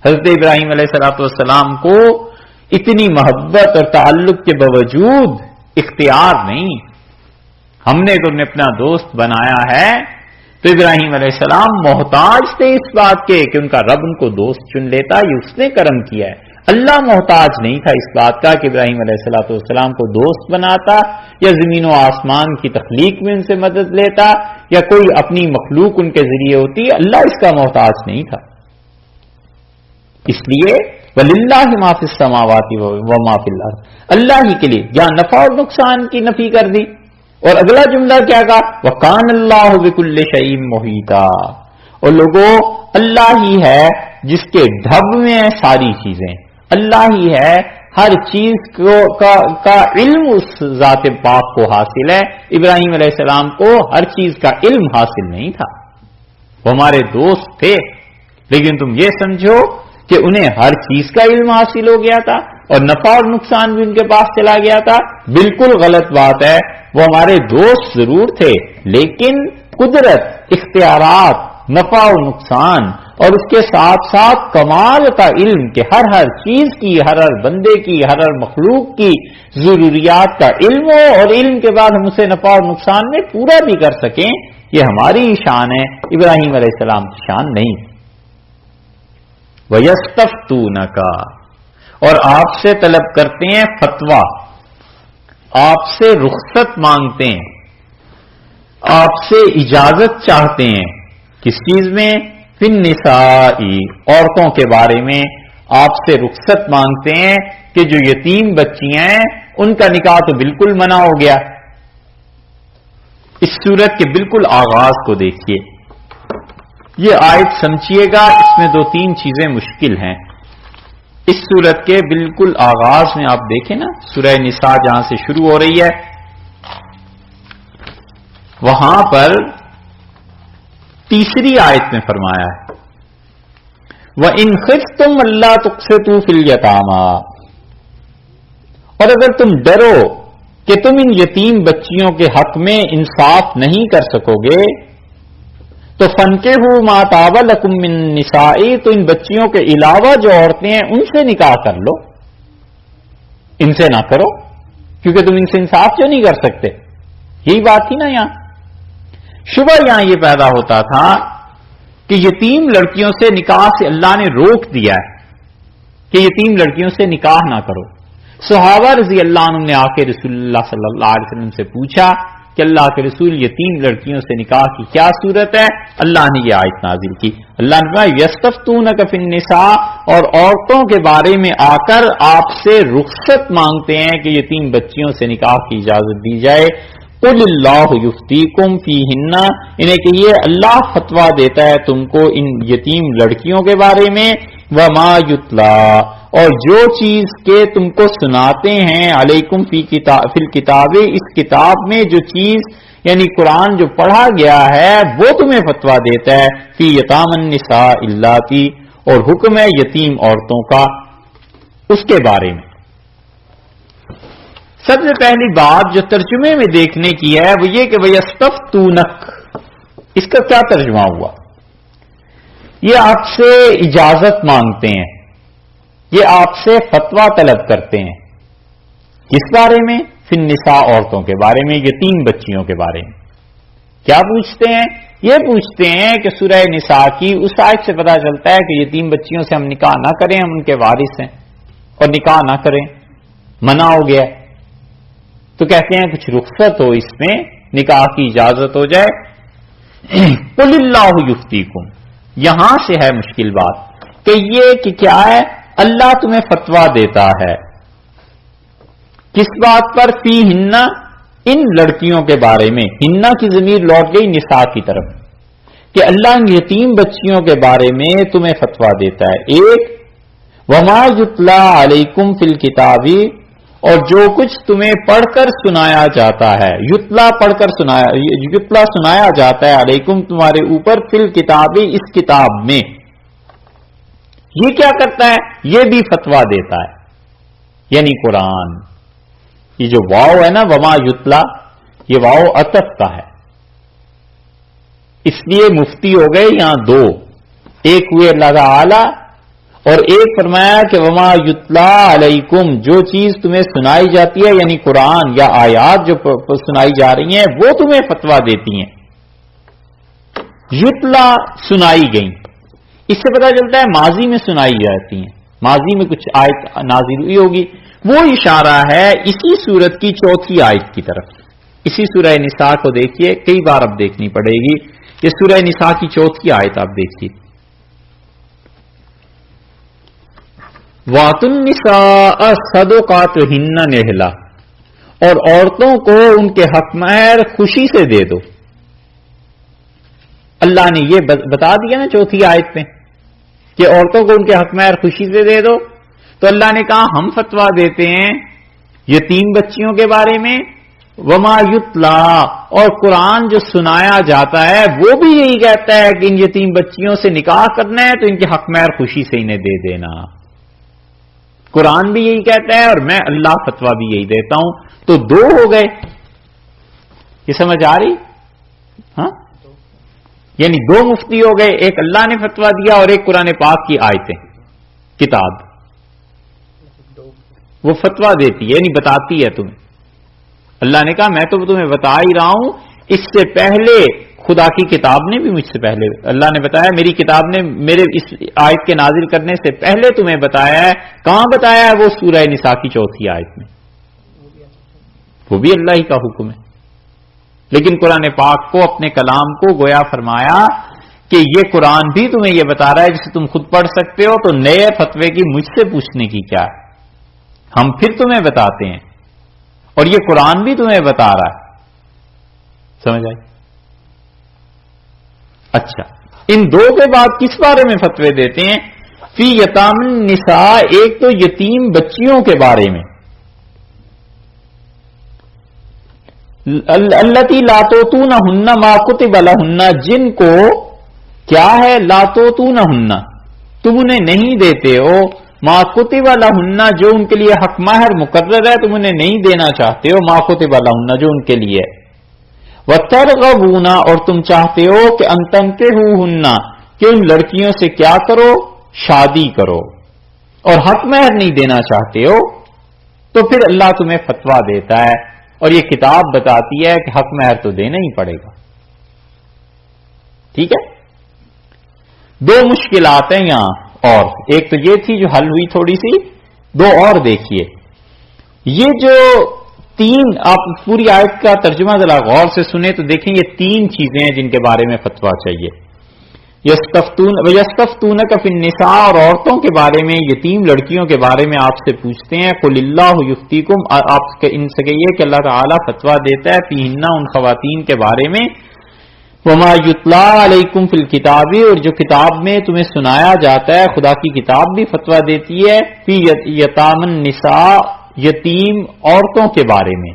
حضرت ابراہیم علیہ السلام کو اتنی محبت اور تعلق کے باوجود اختیار نہیں، ہم نے تو انہیں اپنا دوست بنایا ہے تو ابراہیم علیہ السلام محتاج تھے اس بات کے کہ ان کا رب ان کو دوست چن لیتا، یہ اس نے کرم کیا ہے۔ اللہ محتاج نہیں تھا اس بات کا کہ ابراہیم علیہ السلام کو دوست بناتا یا زمین و آسمان کی تخلیق میں ان سے مدد لیتا یا کوئی اپنی مخلوق ان کے ذریعے ہوتی، اللہ اس کا محتاج نہیں تھا۔ اس لیے وَلِلَّهِ مَا فِي السَّمَاوَاتِ وَمَا فِي الْأَرْضِ، اللہ ہی کے لیے یہاں نفع اور نقصان کی نفی کر دی، اور اگلا جملہ کیا کہا؟ وَكَانَ اللَّهُ بِكُلِّ شَيْءٍ مُحِيطًا، اور لوگوں اللہ ہی ہے جس کے ڈھب میں ہیں ساری چیزیں، اللہ ہی ہے ہر چیز کا علم اس ذات پاک کو حاصل ہے۔ ابراہیم علیہ السلام کو ہر چیز کا علم حاصل نہیں تھا، وہ ہمارے دوست تھے، لیکن تم یہ سمجھو کہ انہیں ہر چیز کا علم حاصل ہو گیا تھا اور نفع اور نقصان بھی ان کے پاس چلا گیا تھا۔ بالکل غلط بات ہے، وہ ہمارے دوست ضرور تھے، لیکن قدرت، اختیارات، نفع و نقصان اور اس کے ساتھ ساتھ کمال کا علم کہ ہر چیز کی، ہر بندے کی، ہر مخلوق کی ضروریات کا علم ہو، اور علم کے بعد ہم اسے نفع اور نقصان میں پورا بھی کر سکیں، یہ ہماری شان ہے، ابراہیم علیہ السلام کی شان نہیں۔ وَيَسْتَفْتُونَكَ، اور آپ سے طلب کرتے ہیں فتویٰ، آپ سے رخصت مانگتے ہیں، آپ سے اجازت چاہتے ہیں، کس چیز میں؟ فی النساء، عورتوں کے بارے میں آپ سے رخصت مانگتے ہیں کہ جو یتیم بچیاں ہیں ان کا نکاح تو بالکل منع ہو گیا۔ اس سورت کے بالکل آغاز کو دیکھیے، یہ آیت سمجھیے گا، اس میں 2-3 چیزیں مشکل ہیں۔ اس سورت کے بالکل آغاز میں آپ دیکھیں نا، سورہ نساء جہاں سے شروع ہو رہی ہے، وہاں پر تیسری آیت میں فرمایا ہے وَإِنْ خِفْتُمْ أَلَّا تُقْسِطُوا فِي الْيَتَامَىٰ، اور اگر تم ڈرو کہ تم ان یتیم بچیوں کے حق میں انصاف نہیں کر سکو گے تو فَانكِحُوا مَا طَابَ لَكُم مِّن النِّسَاءِ، تو ان بچیوں کے علاوہ جو عورتیں ہیں ان سے نکاح کر لو، ان سے نہ کرو، کیونکہ تم ان سے انصاف کیوں نہیں کر سکتے؟ یہی بات تھی نا۔ یہاں شبہ یہاں یہ پیدا ہوتا تھا کہ یتیم لڑکیوں سے نکاح سے اللہ نے روک دیا ہے کہ یتیم لڑکیوں سے نکاح نہ کرو۔ صحابہ رضی اللہ عنہ نے آ کے رسول اللہ صلی اللہ علیہ وسلم سے پوچھا کہ اللہ کے رسول، یتیم لڑکیوں سے نکاح کی کیا صورت ہے؟ اللہ نے یہ آیت نازل کی، اللہ نے فرمایا یستفتونک فی النساء، اور عورتوں کے بارے میں آ کر آپ سے رخصت مانگتے ہیں کہ یتیم بچیوں سے نکاح کی اجازت دی جائے۔ قل اللہ یفتیکم فیہن، انہیں کہیے اللہ فتویٰ دیتا ہے تم کو ان یتیم لڑکیوں کے بارے میں، وما یتلا، اور جو چیز کے تم کو سناتے ہیں، علیکم فی الکتاب، اس کتاب میں جو چیز یعنی قرآن جو پڑھا گیا ہے وہ تمہیں فتویٰ دیتا ہے، فی یتام النساء اللاتی، اور حکم ہے یتیم عورتوں کا اس کے بارے میں۔ سب سے پہلی بات جو ترجمے میں دیکھنے کی ہے وہ یہ کہ وَيَسْتَفْتُونَكَ، اس کا کیا ترجمہ ہوا؟ یہ آپ سے اجازت مانگتے ہیں، یہ آپ سے فتویٰ طلب کرتے ہیں، کس بارے میں؟ فی النساء، عورتوں کے بارے میں، یتیم بچیوں کے بارے میں۔ کیا پوچھتے ہیں؟ یہ پوچھتے ہیں کہ سورہ نساء کی اس آیت سے پتہ چلتا ہے کہ یتیم بچیوں سے ہم نکاح نہ کریں، ہم ان کے وارث ہیں، اور نکاح نہ کریں، منع ہو گیا، تو کہتے ہیں کچھ رخصت ہو، اس میں نکاح کی اجازت ہو جائے۔ قل اللہ یفتیکم، یہاں سے ہے مشکل بات کہ یہ کہ کیا ہے، اللہ تمہیں فتویٰ دیتا ہے کس بات پر؟ فی ہن، ان لڑکیوں کے بارے میں، ہنہ کی ضمیر لوٹ گئی نساء کی طرف، کہ اللہ یتیم بچیوں کے بارے میں تمہیں فتویٰ دیتا ہے۔ ایک وما یتلا علیکم فی الکتاب، اور جو کچھ تمہیں پڑھ کر سنایا جاتا ہے، یتلا پڑھ کر یتلا سنایا جاتا ہے، علیکم تمہارے اوپر، فی الکتاب اس کتاب میں، یہ کیا کرتا ہے؟ یہ بھی فتویٰ دیتا ہے، یعنی قرآن۔ یہ جو واو ہے نا وما یتلا، یہ واو عطف کا ہے، اس لیے مفتی ہو گئے یہاں دو، ایک ہوئے اللہ تعالی اور ایک فرمایا کہ وما یتلا علیکم، جو چیز تمہیں سنائی جاتی ہے یعنی قرآن یا آیات جو سنائی جا رہی ہیں وہ تمہیں فتویٰ دیتی ہیں۔ یتلا سنائی گئیں، اس سے پتہ چلتا ہے ماضی میں سنائی جاتی ہیں، ماضی میں کچھ آیت نازل ہوئی ہوگی. وہ اشارہ ہے اسی سورت کی چوتھی آیت کی طرف. اسی سورہ نساء کو دیکھیے، کئی بار اب دیکھنی پڑے گی. یہ سورہ نساء کی چوتھی آیت آپ دیکھیے. وَآتُوا النِّسَاءَ صَدُقَاتِهِنَّ نِحْلَةً، اور عورتوں کو ان کے حق مہر خوشی سے دے دو. اللہ نے یہ بتا دیا نا چوتھی آیت میں کہ عورتوں کو ان کے حق مہر خوشی سے دے دو. تو اللہ نے کہا ہم فتویٰ دیتے ہیں یتیم بچیوں کے بارے میں، وما یتلا، اور قرآن جو سنایا جاتا ہے وہ بھی یہی کہتا ہے کہ ان یتیم بچیوں سے نکاح کرنا ہے تو ان کے حق مہر خوشی سے انہیں دے دینا. قرآن بھی یہی کہتا ہے اور میں اللہ فتویٰ بھی یہی دیتا ہوں. تو دو ہو گئے. یہ سمجھ آ رہی؟ ہاں، یعنی دو مفتی ہو گئے، ایک اللہ نے فتویٰ دیا اور ایک قرآن پاک کی آیتیں، کتاب وہ فتویٰ دیتی ہے، یعنی بتاتی ہے تمہیں. اللہ نے کہا میں تو تمہیں بتا ہی رہا ہوں، اس سے پہلے خدا کی کتاب نے بھی مجھ سے پہلے، اللہ نے بتایا میری کتاب نے میرے اس آیت کے نازل کرنے سے پہلے تمہیں بتایا ہے. کہاں بتایا ہے؟ وہ سورہ نساء کی چوتھی آیت میں. وہ بھی اللہ ہی کا حکم ہے. لیکن قرآن پاک کو، اپنے کلام کو گویا فرمایا کہ یہ قرآن بھی تمہیں یہ بتا رہا ہے جسے تم خود پڑھ سکتے ہو، تو نئے فتوے کی مجھ سے پوچھنے کی کیا ہے؟ ہم پھر تمہیں بتاتے ہیں اور یہ قرآن بھی تمہیں بتا رہا ہے. سمجھ آئی؟ اچھا، ان دو کے بعد کس بارے میں فتوے دیتے ہیں؟ فی یتام النساء، ایک تو یتیم بچیوں کے بارے میں، اللتی لا توتونہن ما کتب لہن، جن کو کیا ہے لا توتونہن، تم انہیں نہیں دیتے ہو، ما کتب لہن، جو ان کے لیے حق مہر مقرر ہے تم انہیں نہیں دینا چاہتے ہو، ما کتب لہن، جو ان کے لیے ہے. وَتَرْغَبُونَ، اور تم چاہتے ہو کہ أَن تَنكِحُوهُنَّ، کہ ان لڑکیوں سے کیا کرو؟ شادی کرو، اور حق مہر نہیں دینا چاہتے ہو. تو پھر اللہ تمہیں فتویٰ دیتا ہے اور یہ کتاب بتاتی ہے کہ حق مہر تو دینا ہی پڑے گا. ٹھیک ہے؟ دو مشکلات ہیں یہاں، اور ایک تو یہ تھی جو حل ہوئی تھوڑی سی، دو اور دیکھیے. یہ جو تین، آپ پوری آیت کا ترجمہ ذرا غور سے سنیں تو دیکھیں یہ تین چیزیں ہیں جن کے بارے میں فتویٰ چاہیے. یستفتونک فی النساء، اور عورتوں کے بارے میں، یتیم لڑکیوں کے بارے میں آپ سے پوچھتے ہیں. قل اللہ یفتیکم، آپ ان سے کہیے کہ اللہ تعالیٰ فتویٰ دیتا ہے فیہن، ان خواتین کے بارے میں. وما یتلا علیکم فی الکتاب، اور جو کتاب میں تمہیں سنایا جاتا ہے، خدا کی کتاب بھی فتویٰ دیتی ہے فی یتام النساء، یتیم عورتوں کے بارے میں.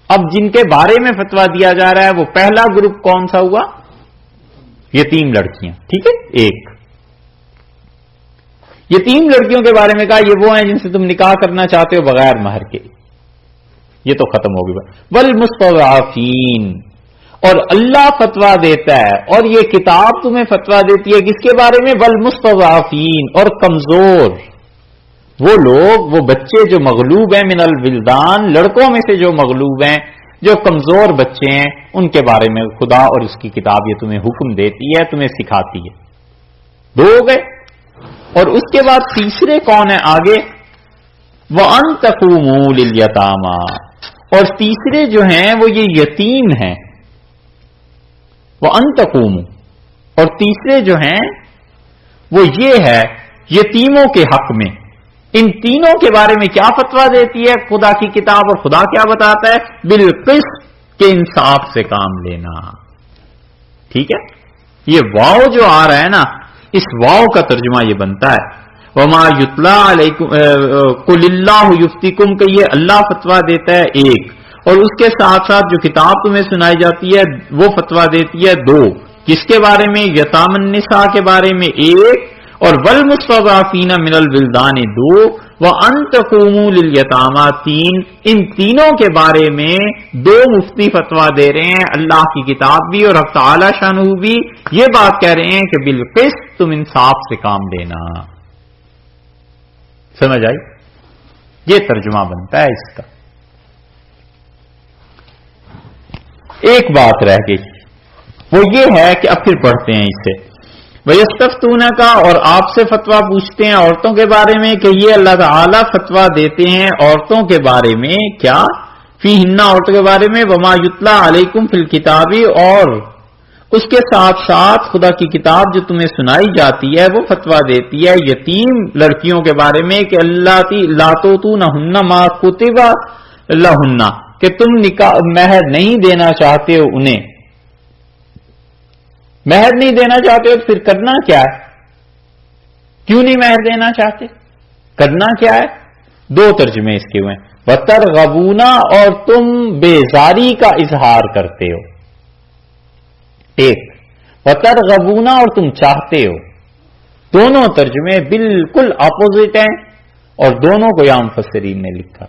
اب جن کے بارے میں فتویٰ دیا جا رہا ہے وہ پہلا گروپ کون سا ہوا؟ یتیم لڑکیاں. ٹھیک ہے، ایک یتیم لڑکیوں کے بارے میں کہا یہ وہ ہیں جن سے تم نکاح کرنا چاہتے ہو بغیر مہر کے. یہ تو ختم ہو گئی. والمستضعفین، اور اللہ فتویٰ دیتا ہے اور یہ کتاب تمہیں فتویٰ دیتی ہے کس کے بارے میں؟ والمستضعفین، اور کمزور، وہ لوگ، وہ بچے جو مغلوب ہیں، من الولدان، لڑکوں میں سے جو مغلوب ہیں، جو کمزور بچے ہیں، ان کے بارے میں خدا اور اس کی کتاب یہ تمہیں حکم دیتی ہے، تمہیں سکھاتی ہے. دو ہو گئے. اور اس کے بعد تیسرے کون ہے آگے؟ وَأَن تَقُومُوا لِلْيَتَامَى، اور تیسرے جو ہیں وہ یہ یتیم ہیں. وَأَن تَقُومُوا، اور تیسرے جو ہیں وہ یہ ہے یتیموں کے حق میں. ان تینوں کے بارے میں کیا فتویٰ دیتی ہے خدا کی کتاب، اور خدا کیا بتاتا ہے؟ بالقسط، کے انصاف سے کام لینا. ٹھیک ہے، یہ واو جو آ رہا ہے نا، اس واو کا ترجمہ یہ بنتا ہے وما یتلا علیکم قل اللہ یفتیکم، کہ یہ اللہ فتویٰ دیتا ہے ایک، اور اس کے ساتھ ساتھ جو کتاب تمہیں سنائی جاتی ہے وہ فتویٰ دیتی ہے دو. کس کے بارے میں؟ یتام النساء کے بارے میں ایک، اور والمستضعفین من الولدان دو، وَأَن تَقُومُوا لِلْيَتَامَى تین. ان تینوں کے بارے میں دو مفتی فتویٰ دے رہے ہیں، اللہ کی کتاب بھی اور حق تعالی شانہ بھی یہ بات کہہ رہے ہیں کہ بالقسط، تم انصاف سے کام لینا. سمجھ آئی؟ یہ ترجمہ بنتا ہے اس کا. ایک بات رہ گئی، وہ یہ ہے کہ اب پھر پڑھتے ہیں اسے. وَيَسْتَفْتُونَكَ اور آپ سے فتویٰ پوچھتے ہیں عورتوں کے بارے میں کہ یہ اللہ تعالیٰ فتویٰ دیتے ہیں عورتوں کے بارے میں کیا فیہن عورتوں کے بارے میں وما یتلا علیکم فی الکتاب اور اس کے ساتھ ساتھ خدا کی کتاب جو تمہیں سنائی جاتی ہے وہ فتویٰ دیتی ہے یتیم لڑکیوں کے بارے میں کہ اللہ لا تؤتونہن ما کتب لہن کہ تم مہر نہیں دینا چاہتے ہو انہیں. مہر نہیں دینا چاہتے ہو تو پھر کرنا کیا ہے؟ کیوں نہیں مہر دینا چاہتے؟ کرنا کیا ہے؟ دو ترجمے اس کے ہوئے ہیں. وَتَرْغَبُونَ اور تم بیزاری کا اظہار کرتے ہو. ایک وَتَرْغَبُونَ اور تم چاہتے ہو. دونوں ترجمے بالکل اپوزٹ ہیں اور دونوں کو یہاں مفسرین نے لکھا.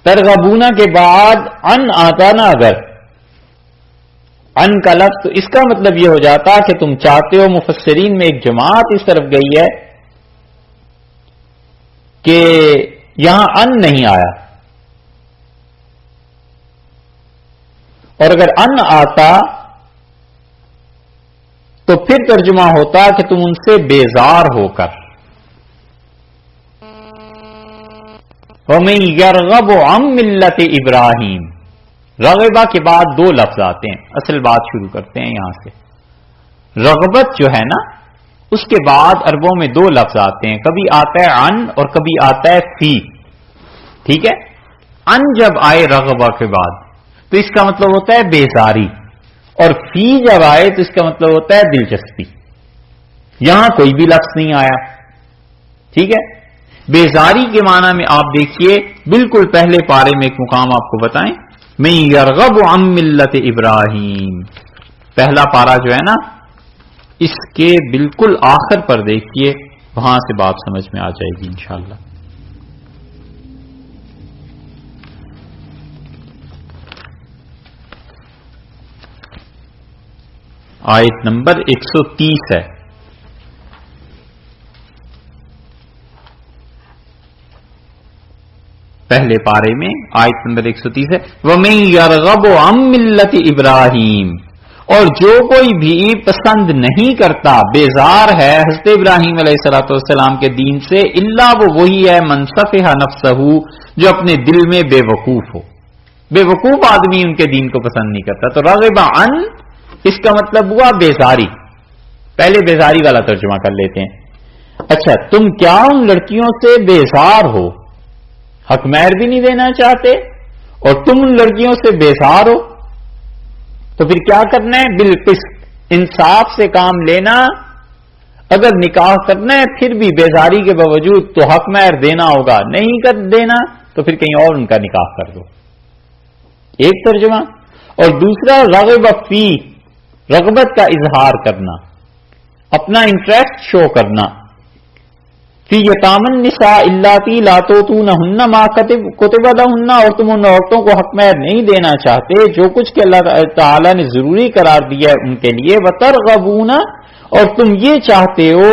ترغبون کے بعد ان آتا نا اگر ان کا لفظ تو اس کا مطلب یہ ہو جاتا کہ تم چاہتے ہو. مفسرین میں ایک جماعت اس طرف گئی ہے کہ یہاں ان نہیں آیا اور اگر ان آتا تو پھر ترجمہ ہوتا کہ تم ان سے بیزار ہو کر. وَمَن يَرْغَبُ عَن مِّلَّةِ ابراہیم رغبہ کے بعد دو لفظ آتے ہیں. اصل بات شروع کرتے ہیں یہاں سے. رغبت جو ہے نا اس کے بعد عربوں میں دو لفظ آتے ہیں. کبھی آتا ہے ان اور کبھی آتا ہے فی. ٹھیک ہے. ان جب آئے رغبہ کے بعد تو اس کا مطلب ہوتا ہے بیزاری اور فی جب آئے تو اس کا مطلب ہوتا ہے دلچسپی. یہاں کوئی بھی لفظ نہیں آیا. ٹھیک ہے. بیزاری کے معنی میں آپ دیکھیے بالکل پہلے پارے میں ایک مقام آپ کو بتائیں. من یرغب عن ملت ابراہیم پہلا پارا جو ہے نا اس کے بالکل آخر پر دیکھیے وہاں سے بات سمجھ میں آ جائے گی انشاءاللہ. آیت نمبر 130 ہے. پہلے پارے میں آیت نمبر 130 ہے. وَمَن يَرْغَبُ عَن مِّلَّةِ ابراہیم اور جو کوئی بھی پسند نہیں کرتا بیزار ہے حضرت ابراہیم علیہ الصلوۃ والسلام کے دین سے الا وہ وہی ہے من صفح نفسہ جو اپنے دل میں بے وقوف ہو. بے وقوف آدمی ان کے دین کو پسند نہیں کرتا. تو رغب عن اس کا مطلب ہوا بیزاری. پہلے بیزاری والا ترجمہ کر لیتے ہیں. اچھا تم کیا ان لڑکیوں سے بیزار ہو حق مہر بھی نہیں دینا چاہتے اور تم ان لڑکیوں سے بیزار ہو تو پھر کیا کرنا ہے؟ بالقسط انصاف سے کام لینا. اگر نکاح کرنا ہے پھر بھی بیزاری کے باوجود تو حق مہر دینا ہوگا. نہیں کر دینا تو پھر کہیں اور ان کا نکاح کر دو. ایک ترجمہ. اور دوسرا رغب فی رغبت کا اظہار کرنا اپنا انٹرسٹ شو کرنا. فی یتام النساء اللاتی لا تؤتونہن ما کتب لہن اور تم ان عورتوں کو حق مہر نہیں دینا چاہتے جو کچھ کہ اللہ تعالی نے ضروری قرار دیا ہے ان کے لیے. وترغبون اور تم یہ چاہتے ہو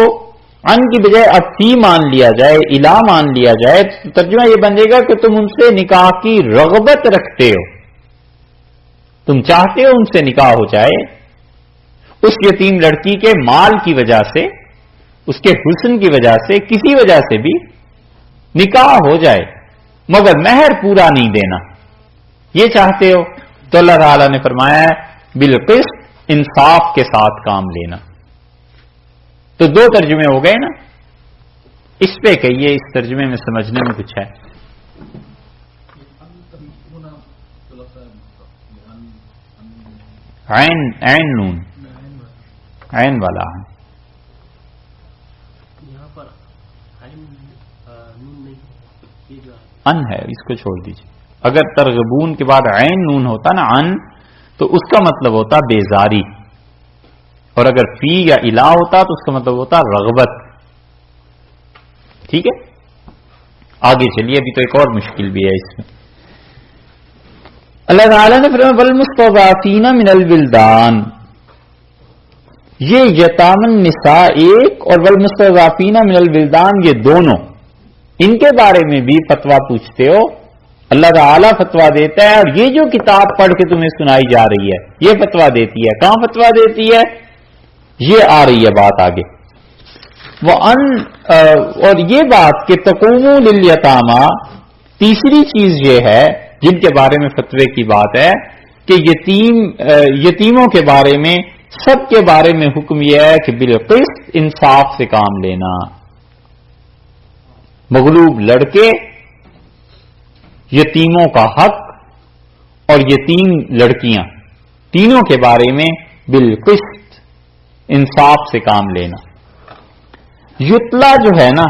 ان کی بجائے اب فی مان لیا جائے الا مان لیا جائے ترجمہ یہ بن جائے گا کہ تم ان سے نکاح کی رغبت رکھتے ہو. تم چاہتے ہو ان سے نکاح ہو جائے اس یتیم لڑکی کے مال کی وجہ سے اس کے حسن کی وجہ سے کسی وجہ سے بھی نکاح ہو جائے مگر مہر پورا نہیں دینا یہ چاہتے ہو تو اللہ تعالی نے فرمایا ہے بالقسط انصاف کے ساتھ کام لینا. تو دو ترجمے ہو گئے نا. اس پہ کہیے اس ترجمے میں سمجھنے میں کچھ ہے؟ عین نون عین والا ہے ان ہے اس کو چھوڑ دیجیے. اگر ترغبون کے بعد عین نون ہوتا نا ان تو اس کا مطلب ہوتا بیزاری اور اگر فی یا الا ہوتا تو اس کا مطلب ہوتا رغبت. ٹھیک ہے آگے چلیے. ابھی تو ایک اور مشکل بھی ہے اس میں. اللہ تعالیٰ نے فرمایا والمستضعفین من الولدان یہ یتام النساء ایک اور والمستضعفین من الولدان یہ دونوں ان کے بارے میں بھی فتویٰ پوچھتے ہو اللہ تعالی فتوا دیتا ہے، اور یہ جو کتاب پڑھ کے تمہیں سنائی جا رہی ہے یہ فتوا دیتی ہے. کہاں فتوا دیتی ہے؟ یہ آ رہی ہے بات آگے. اور یہ بات کہ تقوموا للیتاما، تیسری چیز یہ ہے جن کے بارے میں فتوے کی بات ہے کہ یتیموں کے بارے میں سب کے بارے میں حکم یہ ہے کہ بالقسط انصاف سے کام لینا. مغلوب لڑکے، یتیموں کا حق اور یتیم لڑکیاں، تینوں کے بارے میں بالقسط انصاف سے کام لینا. یتلا جو ہے نا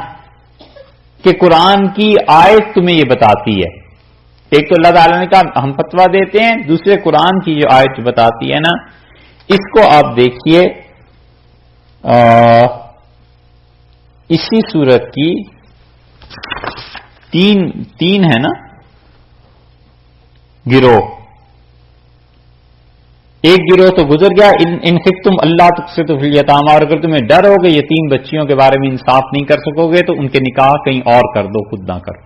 کہ قرآن کی آیت تمہیں یہ بتاتی ہے. ایک تو اللہ تعالیٰ نے کہا ہم فتوا دیتے ہیں، دوسرے قرآن کی جو آیت بتاتی ہے نا، اس کو آپ دیکھیے اسی سورت کی تین ہے نا گروہ. ایک گروہ تو گزر گیا، ان خفتم اللہ تقسطوا فی الیتامی، اور اگر تمہیں ڈر ہو کہ یتیم بچیوں کے بارے میں انصاف نہیں کر سکو گے تو ان کے نکاح کہیں اور کر دو، خود نہ کرو،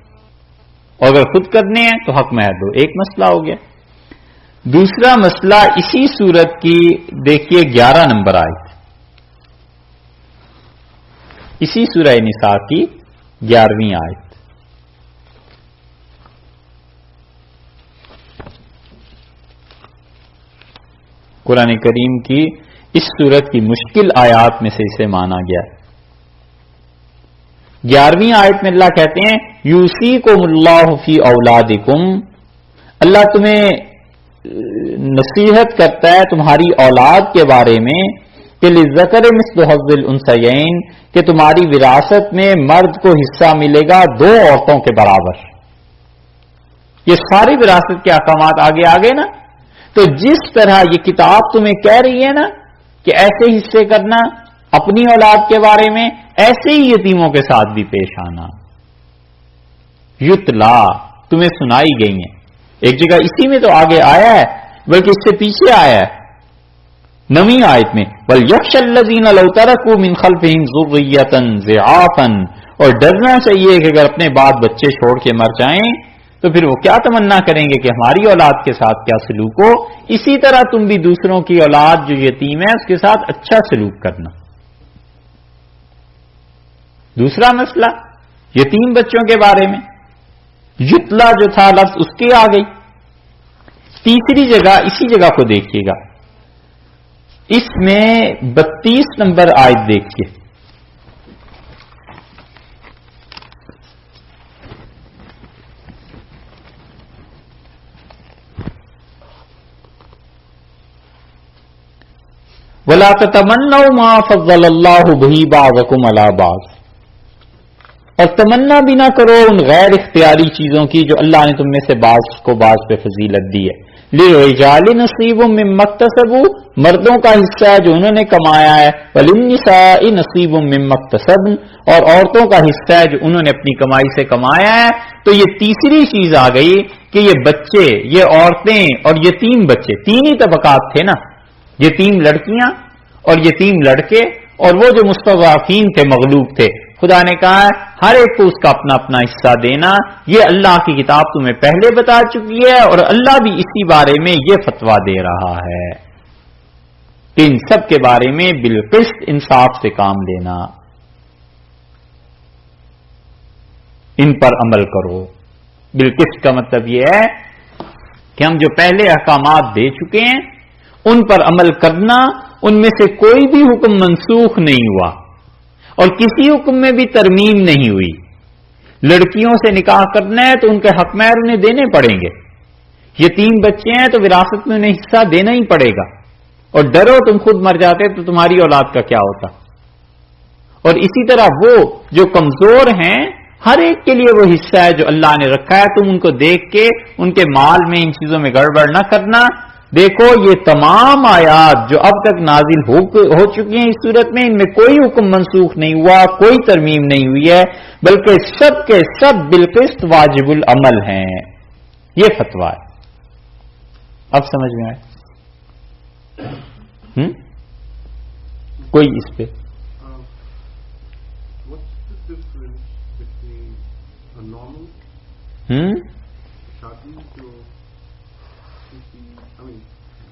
اور اگر خود کرنے ہیں تو حق مہر دو. ایک مسئلہ ہو گیا. دوسرا مسئلہ اسی سورت کی دیکھیے 11 نمبر آیت، اسی سورہ نساء کی 11ویں آیت. قرآن کریم کی اس سورت کی مشکل آیات میں سے اسے مانا گیا. 11ویں آیت میں اللہ کہتے ہیں یوصیکم اللہ فی اولادکم، اللہ تمہیں نصیحت کرتا ہے تمہاری اولاد کے بارے میں کہ للذکر مثل حظ الانثیین، کہ تمہاری وراثت میں مرد کو حصہ ملے گا 2 عورتوں کے برابر. یہ ساری وراثت کے احکامات آگے آگے نا. تو جس طرح یہ کتاب تمہیں کہہ رہی ہے نا کہ ایسے حصے کرنا اپنی اولاد کے بارے میں، ایسے ہی یتیموں کے ساتھ بھی پیش آنا. یتلا تمہیں سنائی گئی ہیں. ایک جگہ اسی میں تو آگے آیا ہے، بلکہ اس سے پیچھے آیا ہے 9ویں آیت میں وَلْيَخْشَ الَّذِينَ لَوْ تَرَكُوا مِنْ خَلْفِهِمْ ذُرِّيَّةً ضِعَافًا، اور ڈرنا چاہیے کہ اگر اپنے بعد بچے چھوڑ کے مر جائیں تو پھر وہ کیا تمنا کریں گے کہ ہماری اولاد کے ساتھ کیا سلوک ہو. اسی طرح تم بھی دوسروں کی اولاد جو یتیم ہے اس کے ساتھ اچھا سلوک کرنا. دوسرا مسئلہ یتیم بچوں کے بارے میں یتلا جو تھا لفظ اس کی آ گئی. تیسری جگہ اسی جگہ کو دیکھیے گا، اس میں 32 نمبر آیت دیکھیے. وَلَا تَتَمَنَّوْا مَا فَضَّلَ اللَّهُ بِهِ بَعْضَكُمْ عَلَى بَعْضٍ، اور تمنا بھی نہ کرو ان غیر اختیاری چیزوں کی جو اللہ نے تم میں سے بعض کو بعض پہ فضیلت دی ہے. لِلرِّجَالِ نَصِيبٌ مِّمَّا اكْتَسَبُوا، مردوں کا حصہ ہے جو انہوں نے کمایا ہے. وَلِلنِّسَاءِ نَصِيبٌ مِّمَّا اكْتَسَبْنَ، اور عورتوں کا حصہ ہے جو انہوں نے اپنی کمائی سے کمایا ہے. تو یہ تیسری چیز آ گئی کہ یہ بچے، یہ عورتیں اور یتیم بچے، 3 ہی طبقات تھے نا، یتیم لڑکیاں اور یتیم لڑکے اور وہ جو مستضعفین تھے، مغلوب تھے. خدا نے کہا ہے ہر ایک کو اس کا اپنا اپنا حصہ دینا. یہ اللہ کی کتاب تمہیں پہلے بتا چکی ہے، اور اللہ بھی اسی بارے میں یہ فتوا دے رہا ہے کہ ان سب کے بارے میں بالقسط انصاف سے کام لینا، ان پر عمل کرو. بالقسط کا مطلب یہ ہے کہ ہم جو پہلے احکامات دے چکے ہیں ان پر عمل کرنا، ان میں سے کوئی بھی حکم منسوخ نہیں ہوا اور کسی حکم میں بھی ترمیم نہیں ہوئی. لڑکیوں سے نکاح کرنا ہے تو ان کے حق مہر انہیں دینے پڑیں گے. یتیم بچے ہیں تو وراثت میں انہیں حصہ دینا ہی پڑے گا. اور ڈرو تم خود مر جاتے تو تمہاری اولاد کا کیا ہوتا. اور اسی طرح وہ جو کمزور ہیں ہر ایک کے لیے وہ حصہ ہے جو اللہ نے رکھا ہے. تم ان کو دیکھ کے ان کے مال میں ان چیزوں میں گڑبڑ نہ کرنا. دیکھو یہ تمام آیات جو اب تک نازل ہو چکی ہیں اس صورت میں، ان میں کوئی حکم منسوخ نہیں ہوا، کوئی ترمیم نہیں ہوئی ہے، بلکہ سب کے سب بالقسط واجب العمل ہیں. یہ فتویٰ ہے. اب سمجھ میں آئے؟ کوئی اس پہ شادی جو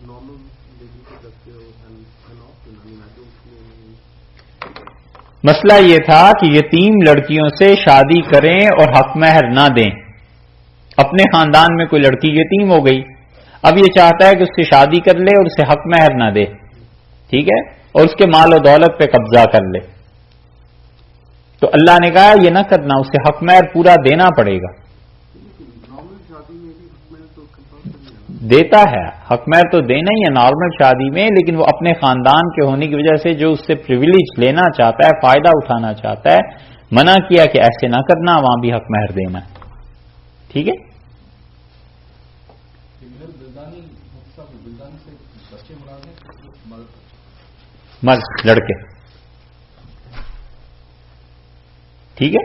نارمل لیڈی کو کرتے ہو مسئلہ یہ تھا کہ یتیم لڑکیوں سے شادی کریں اور حق مہر نہ دیں. اپنے خاندان میں کوئی لڑکی یتیم ہو گئی, اب یہ چاہتا ہے کہ اس سے شادی کر لے اور اسے حق مہر نہ دے, ٹھیک ہے, اور اس کے مال و دولت پہ قبضہ کر لے. تو اللہ نے کہا یہ نہ کرنا, اسے حق مہر پورا دینا پڑے گا. دیتا ہے حق مہر تو دینا ہی ہے نارمل شادی میں, لیکن وہ اپنے خاندان کے ہونے کی وجہ سے جو اس سے پریویلیج لینا چاہتا ہے, فائدہ اٹھانا چاہتا ہے, منع کیا کہ ایسے نہ کرنا, وہاں بھی حق مہر دینا ہے. ٹھیک ہے, مرد لڑکے, ٹھیک ہے.